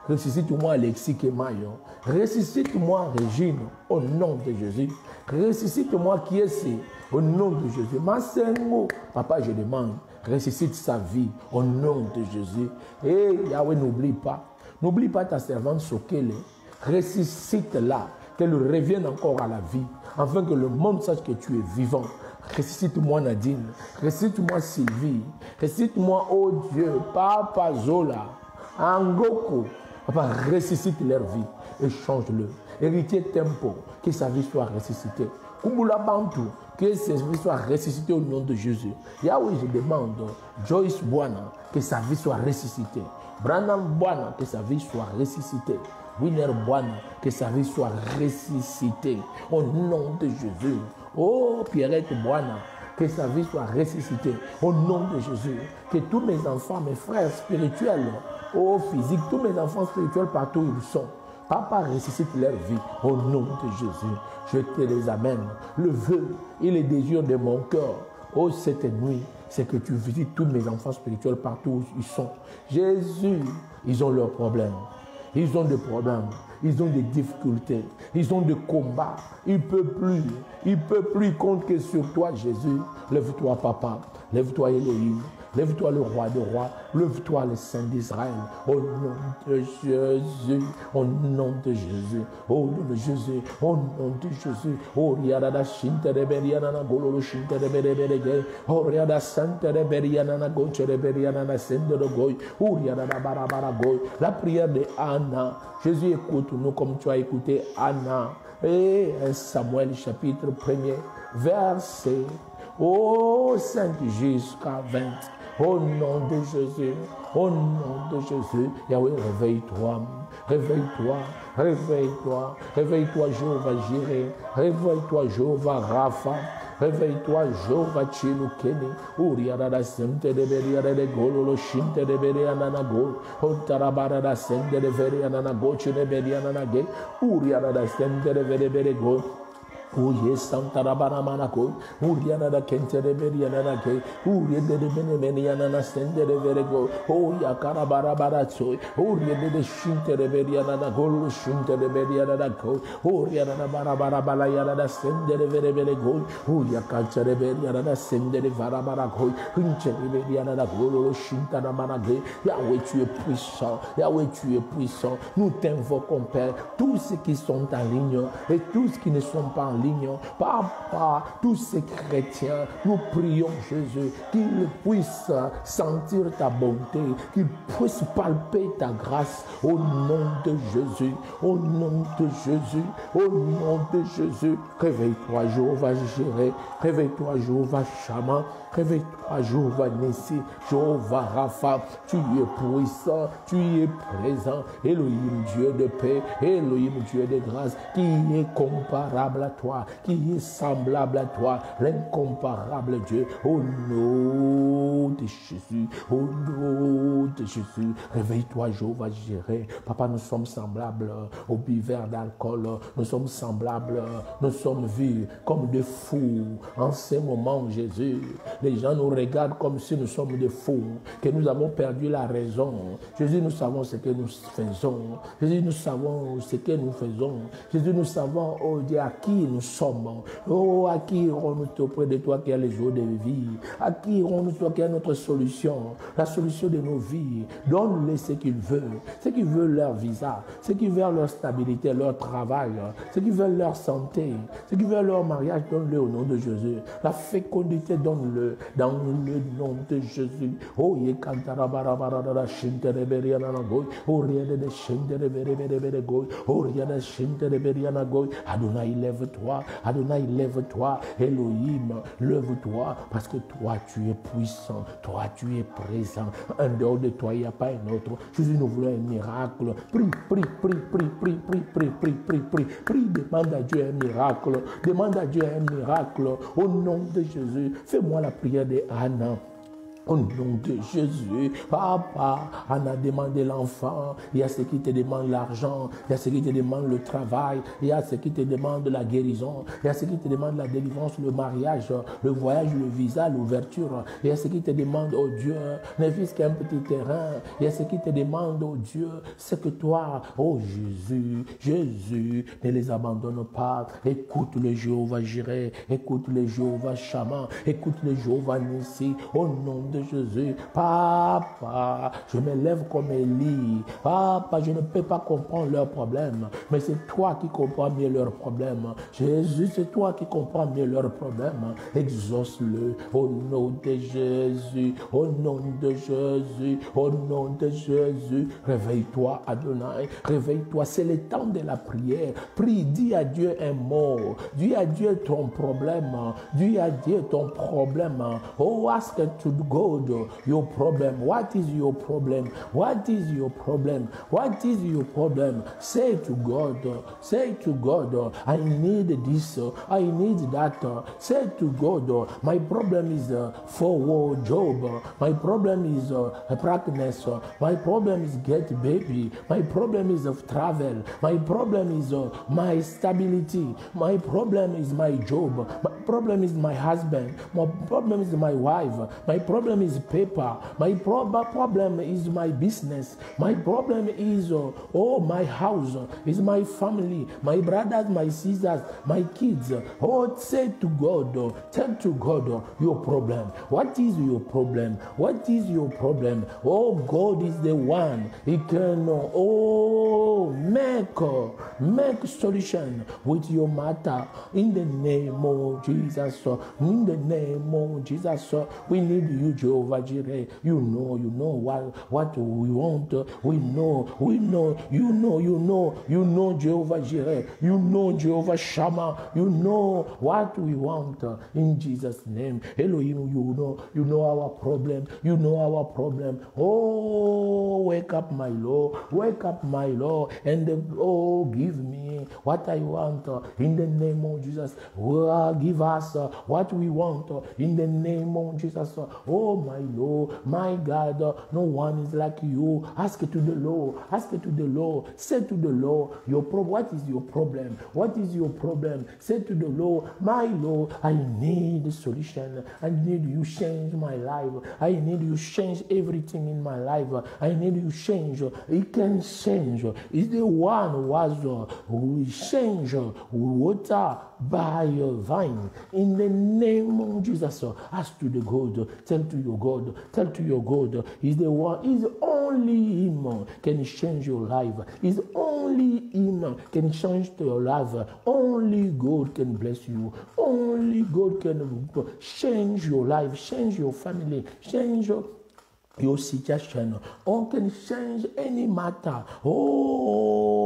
Ressuscite-moi, Alexis Kemayo. Ressuscite-moi, Régine, au nom de Jésus. Ressuscite-moi, Kiesi, au nom de Jésus. Masengo, papa, je demande, ressuscite sa vie, au nom de Jésus. Et Yahweh, n'oublie pas ta servante Sokele. Ressuscite-la, qu'elle revienne encore à la vie, afin que le monde sache que tu es vivant. Ressuscite-moi Nadine. Ressuscite-moi Sylvie. Ressuscite-moi, oh Dieu, Papa Zola, Angoko. Papa, ressuscite leur vie et change-le. Héritier Tempo, que sa vie soit ressuscitée. Kumbula Bantu, que sa vie soit ressuscitée au nom de Jésus. Yahweh, je demande, Joyce Boana, que sa vie soit ressuscitée. Brandon Boana, que sa vie soit ressuscitée. Winner Boana, que sa vie soit ressuscitée. Au nom de Jésus. Oh, Pierrette Boana, que sa vie soit ressuscitée. Au nom de Jésus. Que tous mes enfants, mes frères spirituels, oh, physiques, tous mes enfants spirituels partout où ils sont, Papa, ressuscite leur vie au nom de Jésus. Je te les amène. Le vœu et les désirs de mon cœur, oh, cette nuit, c'est que tu visites tous mes enfants spirituels partout où ils sont. Jésus, ils ont leurs problèmes. Ils ont des problèmes. Ils ont des difficultés. Ils ont des combats. Ils ne peuvent plus. Ils ne peuvent plus. Ils comptent que sur toi, Jésus. Lève-toi, Papa. Lève-toi, Elohim. Lève-toi le roi des rois, lève-toi le Saint d'Israël, au nom de Jésus, au nom de Jésus, au nom de Jésus, au nom de Jésus. Oh, riada shinte de beriana gololo shinte de berege, oh riada sante de beriana goche de beriana sende de goy, oh riada barabara goy. La prière de Anna, Jésus écoute-nous comme tu as écouté Anna. Et Samuel chapitre 1er, verset 5 jusqu'à 20. Au nom de Jésus, au nom de Jésus, Yahweh, réveille-toi, réveille-toi, réveille-toi, réveille-toi, Jéhovah Jireh, réveille-toi, Jéhovah Rapha, réveille-toi, Jéhovah Chilukeni, Uriada Sente de Beriada de Gololo, Shinte de Beriana Go, Otarabara Sente de Beriana Go, Chine Beriana Ge, Uriada Sente de Berego. Uye Santara Baramanako, Uriana da Kentere Beriana Ke, Urie de Benemeniana Sende de Verego, Oya Carabarabarazo, Urie de Shinte de Beriana Gol, Shinte de Beriana da Go, Uriana da Barabarabala da Sende de Verego, Uya Calcia de Beriana da Sende de Varabarago, Pinche de Beriana da Golo, Shinta da Managé, Yahweh tu es puissant, Yahweh tu es puissant, nous t'invoquons Père, tous ceux qui sont en ligne et tous ceux qui ne sont pas en ligne. Papa, tous ces chrétiens, nous prions Jésus, qu'ils puissent sentir ta bonté, qu'ils puissent palper ta grâce au nom de Jésus, au nom de Jésus, au nom de Jésus. Réveille-toi, Jéhovah Jireh, réveille-toi, Jéhovah Shammah, réveille-toi, Jéhovah Nissi, Jéhovah Rapha, tu es puissant, tu es présent, Elohim Dieu de paix, Elohim Dieu de grâce, qui est comparable à toi, qui est semblable à toi, l'incomparable Dieu, au nom de Jésus, au nom de Jésus, réveille-toi, Jéhovah Jireh. Papa, nous sommes semblables aux buveurs d'alcool, nous sommes semblables, nous sommes vus comme des fous. En ce moment, Jésus, les gens nous regardent comme si nous sommes des fous, que nous avons perdu la raison. Jésus, nous savons ce que nous faisons. Jésus, nous savons ce que nous faisons. Jésus, nous savons, oh Dieu, à qui nous sommes. Oh, à qui irons-nous auprès de toi qui a les eaux de vie? À qui irons-nous toi qui a notre solution? La solution de nos vies. Donne-les ce qu'ils veulent leur visa, ce qu'ils veulent leur stabilité, leur travail, ce qu'ils veulent leur santé, ce qu'ils veulent leur mariage, donne-le au nom de Jésus. La fécondité, donne-le dans le nom de Jésus. Oh, ye kantara barabara shintere beriana goy, oh rien de shintere bere goy, oh rien de shintere beriana goy. Adonai, lève-toi, Adonai, lève-toi, Elohim, lève-toi, parce que toi, tu es puissant, toi, tu es présent. En dehors de toi, il n'y a pas un autre. Jésus, nous voulons un miracle. Prie, demande à Dieu un miracle. Demande à Dieu un miracle. Au nom de Jésus, fais-moi la prière de Anna. Au nom de Jésus, Papa, on a demandé l'enfant, il y a ceux qui te demandent l'argent, il y a ceux qui te demandent le travail, il y a ceux qui te demandent la guérison, il y a ceux qui te demandent la délivrance, le mariage, le voyage, le visa, l'ouverture, il y a ceux qui te demandent, oh Dieu, ne fils qu'un petit terrain, il y a ceux qui te demandent, oh Dieu, c'est que toi, oh Jésus, ne les abandonne pas, écoute le Jéhovah Jireh, écoute le Jéhovah Shammah, écoute le Jéhovah Nissi, au nom de Jésus. Papa, je me lève comme Élie. Papa, je ne peux pas comprendre leurs problèmes, mais c'est toi qui comprends mieux leurs problèmes. Jésus, c'est toi qui comprends mieux leurs problèmes. Exauce-le au nom de Jésus, au nom de Jésus, au nom de Jésus. Réveille-toi, Adonai, réveille-toi. C'est le temps de la prière. Prie, dis à Dieu un mot. Dis à Dieu ton problème. Dis à Dieu ton problème. Oh, ask to God your problem. What is your problem? What is your problem? What is your problem? Say to God. Say to God, I need this. I need that. Say to God, my problem is for job. My problem is pregnancy. My problem is get baby. My problem is of travel. My problem is my stability. My problem is my job. My problem is my husband. My problem is my wife. My problem is paper. My problem is my business. My problem is my house. Is my family. My brothers, my sisters, my kids. Oh, say to God. Tell to God your problem. What is your problem? What is your problem? Oh, God is the one. He can make solution with your matter in the name of Jesus. In the name of Jesus, we need you, Jehovah Jireh. You know what we want. We know, you know, Jehovah Jireh. You know, Jehovah Shammah. You know what we want in Jesus' name. Elohim, you know our problem. You know our problem. Oh, wake up, my Lord. Wake up, my Lord, and give me what I want in the name of Jesus. Give us what we want in the name of Jesus. Oh, my Lord, my God, no one is like you. Ask it to the Lord. Ask it to the Lord. Say to the Lord, your problem. What is your problem? What is your problem? Say to the Lord, my Lord, I need a solution. I need you change my life. I need you change everything in my life. I need you change. He can change. He's the one who change water by your vine. In the name of Jesus, ask to the God. Tell to your God. Tell to your God. He's the one. He's only Him can change your life. He's only Him can change your life. Only God can bless you. Only God can change your life, change your family, change your situation. On can change any matter. Oh,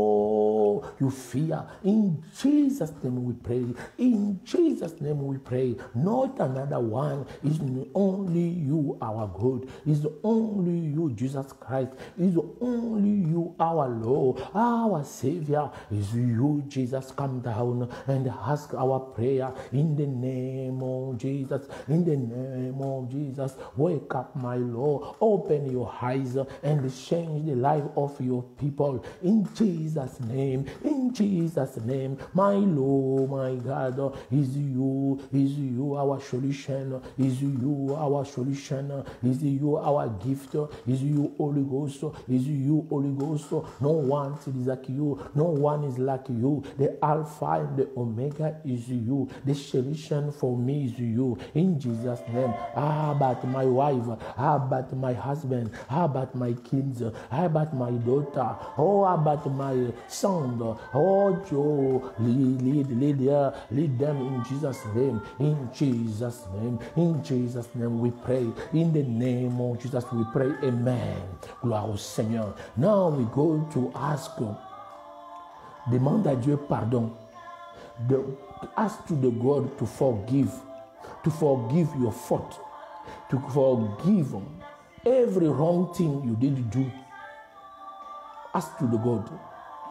you fear. In Jesus' name we pray. In Jesus' name we pray. Not another one. It's only you, our God. It's only you, Jesus Christ. It's only you, our Lord, our Savior. It's you, Jesus. Come down and ask our prayer in the name of Jesus. In the name of Jesus. Wake up, my Lord. Open your eyes and change the life of your people. In Jesus' name. In Jesus' name. My Lord, my God, is you our solution. Is you our solution. Is you our gift. Is you Holy Ghost. Is you Holy Ghost. No one is like you. No one is like you. The Alpha and the Omega is you. The solution for me is you. In Jesus' name. How about my wife? How about my husband? How about my kids? How about my daughter? Oh, how about my son? Oh, Joe, lead them in Jesus' name. In Jesus' name. In Jesus' name we pray. In the name of Jesus we pray. Amen. Gloire au Seigneur. Now we go to ask. Demande à Dieu pardon. Ask to the God to forgive your fault, to forgive every wrong thing you did do. Ask to the God.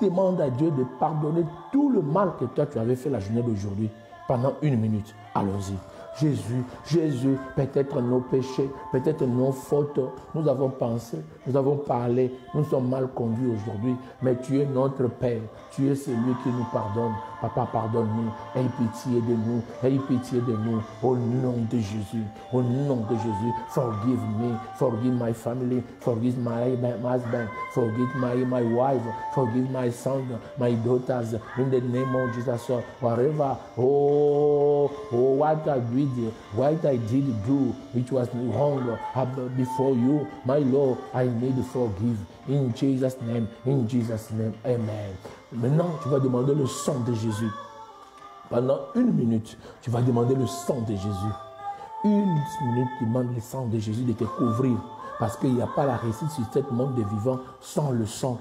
Demande à Dieu de pardonner tout le mal que toi tu avais fait la journée d'aujourd'hui. Pendant 1 minute. Allons-y. Jésus, peut-être nos péchés, peut-être nos fautes, nous avons pensé, nous avons parlé, nous sommes mal conduits aujourd'hui, mais tu es notre Père, tu es celui qui nous pardonne. Papa, pardonne-nous, aie pitié de nous, aie pitié de nous, au nom de Jésus, au nom de Jésus. Forgive me, forgive my family, forgive my husband, forgive my wife, forgive my son, my daughters, in the name of Jesus, whatever, what I do did do, which was wrong before you. My Lord, I need to forgive. In Jesus' name, amen. Maintenant, tu vas demander le sang de Jésus. Pendant 1 minute, tu vas demander le sang de Jésus. 1 minute, demande le sang de Jésus de te couvrir. Parce qu'il n'y a pas la réussite sur cette monde des vivants sans le sang.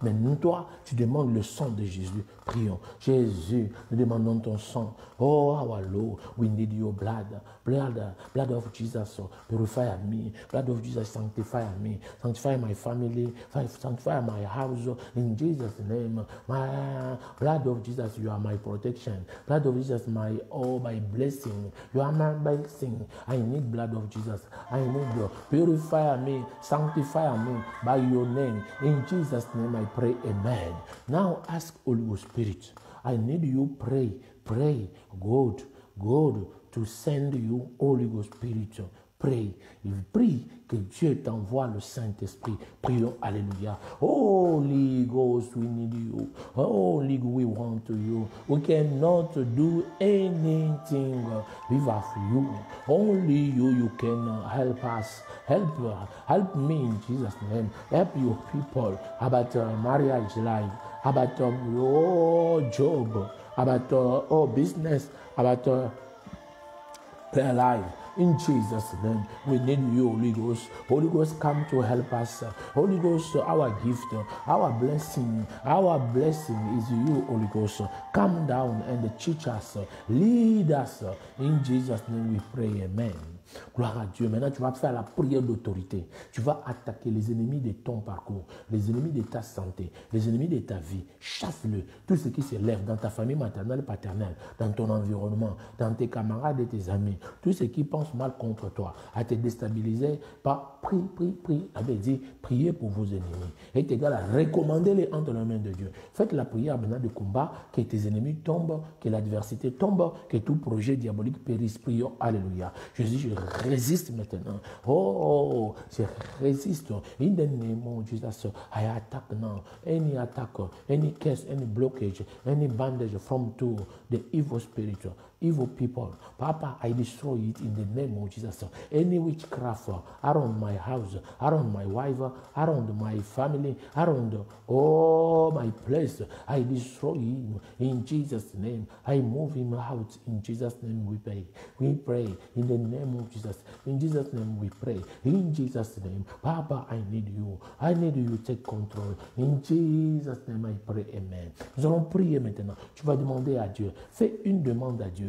Mais nous, toi, tu demandes le sang de Jésus. Prions. Jésus, nous demandons ton sang. Oh, our Lord, we need your blood. Blood of Jesus, purify me. Blood of Jesus, sanctify me. Sanctify my family. Sanctify my house. In Jesus' name. My blood of Jesus, you are my protection. Blood of Jesus, my blessing. You are my blessing. I need blood of Jesus. I need you. Purify me. Sanctify me by your name. In Jesus' name, I pray, amen. Now ask Holy Spirit. I need you pray. God to send you Holy Spirit. Pray. Il prie que Dieu t'envoie le Saint-Esprit. Prions, alléluia. Holy Ghost, we need you. Holy Ghost, we want you. We cannot do anything without you. Only you can help us. Help me in Jesus' name. Help your people about marriage life, about your job, about business, about prayer life. In Jesus' name, we need you, Holy Ghost. Holy Ghost, come to help us. Holy Ghost, our gift, our blessing is you, Holy Ghost. Come down and teach us, lead us. In Jesus' name we pray, amen. Gloire à Dieu. Maintenant, tu vas faire la prière d'autorité. Tu vas attaquer les ennemis de ton parcours, les ennemis de ta santé, les ennemis de ta vie. Chasse-le. Tout ce qui s'élève dans ta famille maternelle, paternelle, dans ton environnement, dans tes camarades et tes amis. Tout ce qui pense mal contre toi, à te déstabiliser, prie. Avait dit, priez pour vos ennemis. Et égal à recommander-les entre les mains de Dieu. Faites la prière maintenant de combat, que tes ennemis tombent, que l'adversité tombe, que tout projet diabolique périsse. Prions, alléluia. Jésus, je résiste maintenant. Je résiste. In the name of Jesus, I attack now. Any attack, any curse, any blockage, any bandage from to the evil spirit, evil people. Papa, I destroy it in the name of Jesus. Any witchcraft around my house, around my wife, around my family, around my place, I destroy him in Jesus' name. I move him out in Jesus' name we pray. We pray in the name of Jesus. In Jesus' name we pray. In Jesus' name. Papa, I need you. I need you to take control. In Jesus' name I pray. Amen. Nous allons prier maintenant. Tu vas demander à Dieu. Fais une demande à Dieu.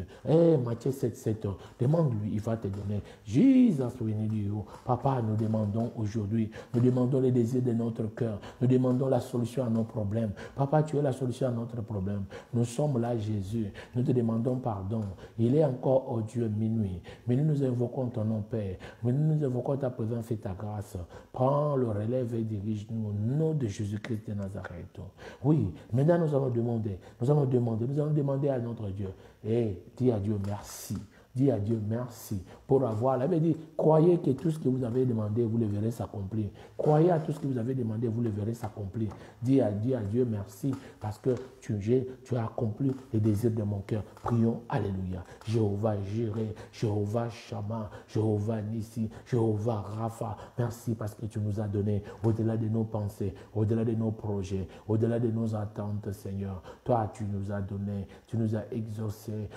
Matthieu 7, demande-lui, il va te donner. Jesus, we need you. Papa, nous demandons aujourd'hui, nous demandons les désirs de notre cœur. Nous demandons la solution à nos problèmes. Papa, tu es la solution à notre problème. Nous sommes là, Jésus. Nous te demandons pardon. Il est encore, oh Dieu, minuit. Mais nous invoquons ton nom, Père. Mais nous invoquons ta présence et ta grâce. Prends le relève et dirige-nous au nom de Jésus-Christ de Nazareth. Oui, maintenant nous allons demander à notre Dieu. Et dis à Dieu merci. Dis à Dieu merci pour avoir. Il avait dit, croyez que tout ce que vous avez demandé, vous le verrez s'accomplir. Croyez à tout ce que vous avez demandé, vous le verrez s'accomplir. Dis à Dieu merci parce que tu as accompli les désirs de mon cœur. Prions, alléluia. Jéhovah Jireh, Jéhovah Shammah, Jéhovah Nissi, Jéhovah Rapha. Merci parce que tu nous as donné au-delà de nos pensées, au-delà de nos projets, au-delà de nos attentes, Seigneur. Toi, tu nous as donné, tu nous as exaucé.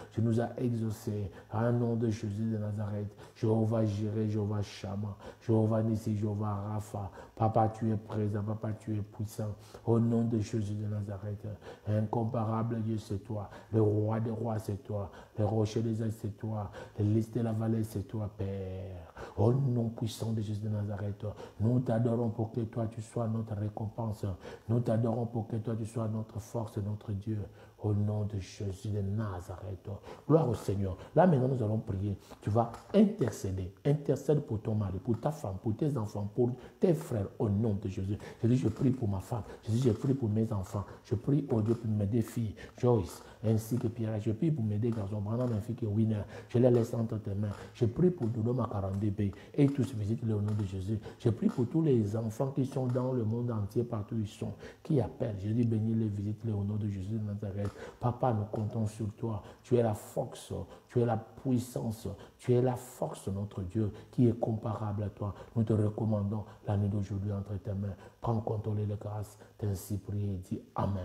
Au nom de Jésus de Nazareth, Jéhovah Jireh, Jéhovah Shammah, Jéhovah Nissi, Jéhovah Rapha. Papa, tu es présent, Papa, tu es puissant. Au nom de Jésus de Nazareth, incomparable Dieu, c'est toi. Le roi des rois, c'est toi. Le rocher des âges, c'est toi. Le lys de la vallée, c'est toi, Père. Au nom puissant de Jésus de Nazareth, nous t'adorons pour que toi, tu sois notre récompense. Nous t'adorons pour que toi, tu sois notre force, notre Dieu. Au nom de Jésus de Nazareth. Gloire au Seigneur. Là, maintenant, nous allons prier. Tu vas intercéder. Intercède pour ton mari, pour ta femme, pour tes enfants, pour tes frères, au nom de Jésus. Jésus, je prie pour ma femme. Jésus, je prie pour mes enfants. Je prie, oh Dieu, pour mes deux filles, Joyce, ainsi que Pierre. Je prie pour mes deux garçons, Brandon, ma fille, qui est Winner. Je les laisse entre tes mains. Je prie pour Dodo, ma 42 pays. Et tous visite-les au nom de Jésus. Je prie pour tous les enfants qui sont dans le monde entier, partout où ils sont, qui appellent. Jésus, bénis-les, visite-les au nom de Jésus de Nazareth. Papa, nous comptons sur toi. Tu es la force, tu es la puissance, tu es la force, notre Dieu, qui est comparable à toi. Nous te recommandons la nuit d'aujourd'hui entre tes mains. Prends contrôle et la grâce, t'ainsi prier et dis Amen.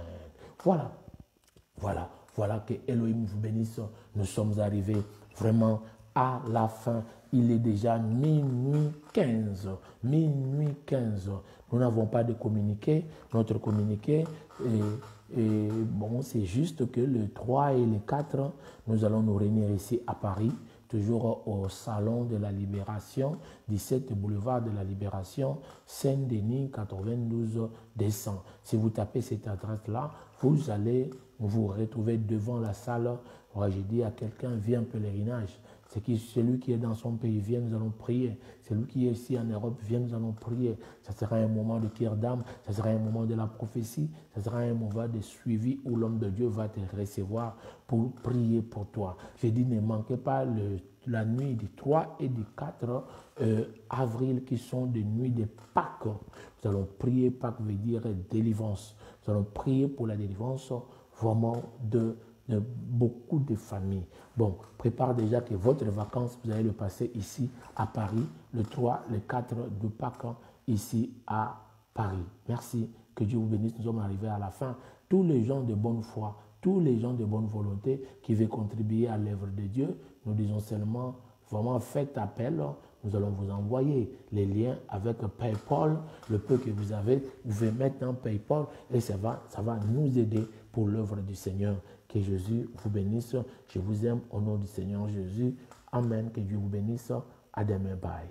Voilà que Elohim vous bénisse. Nous sommes arrivés vraiment à la fin. Il est déjà minuit 15. Minuit 15. Nous n'avons pas de communiqué. Notre communiqué bon, c'est juste que le 3 et le 4, nous allons nous réunir ici à Paris, toujours au Salon de la Libération, 17 boulevard de la Libération, Saint-Denis, 92 200. Si vous tapez cette adresse-là, vous allez vous retrouver devant la salle. Moi, j'ai dit à quelqu'un, viens en pèlerinage. Celui qui est dans son pays, viens, nous allons prier. Celui qui est ici en Europe, viens, nous allons prier. Ça sera un moment de cœur d'âme, ça sera un moment de la prophétie, ça sera un moment de suivi où l'homme de Dieu va te recevoir pour prier pour toi. J'ai dit, ne manquez pas la nuit du 3 et du 4 avril qui sont des nuits de Pâques. Nous allons prier, Pâques veut dire délivrance. Nous allons prier pour la délivrance vraiment de beaucoup de familles. Bon, prépare déjà que votre vacances, vous allez le passer ici à Paris, le 3, le 4 de Pâques, ici à Paris. Merci, que Dieu vous bénisse. Nous sommes arrivés à la fin. Tous les gens de bonne foi, tous les gens de bonne volonté qui veulent contribuer à l'œuvre de Dieu, nous disons seulement, vraiment faites appel. Nous allons vous envoyer les liens avec PayPal. Le peu que vous avez, vous pouvez mettre dans PayPal et ça va nous aider pour l'œuvre du Seigneur. Que Jésus vous bénisse. Je vous aime au nom du Seigneur Jésus. Amen. Que Dieu vous bénisse. À demain. Bye.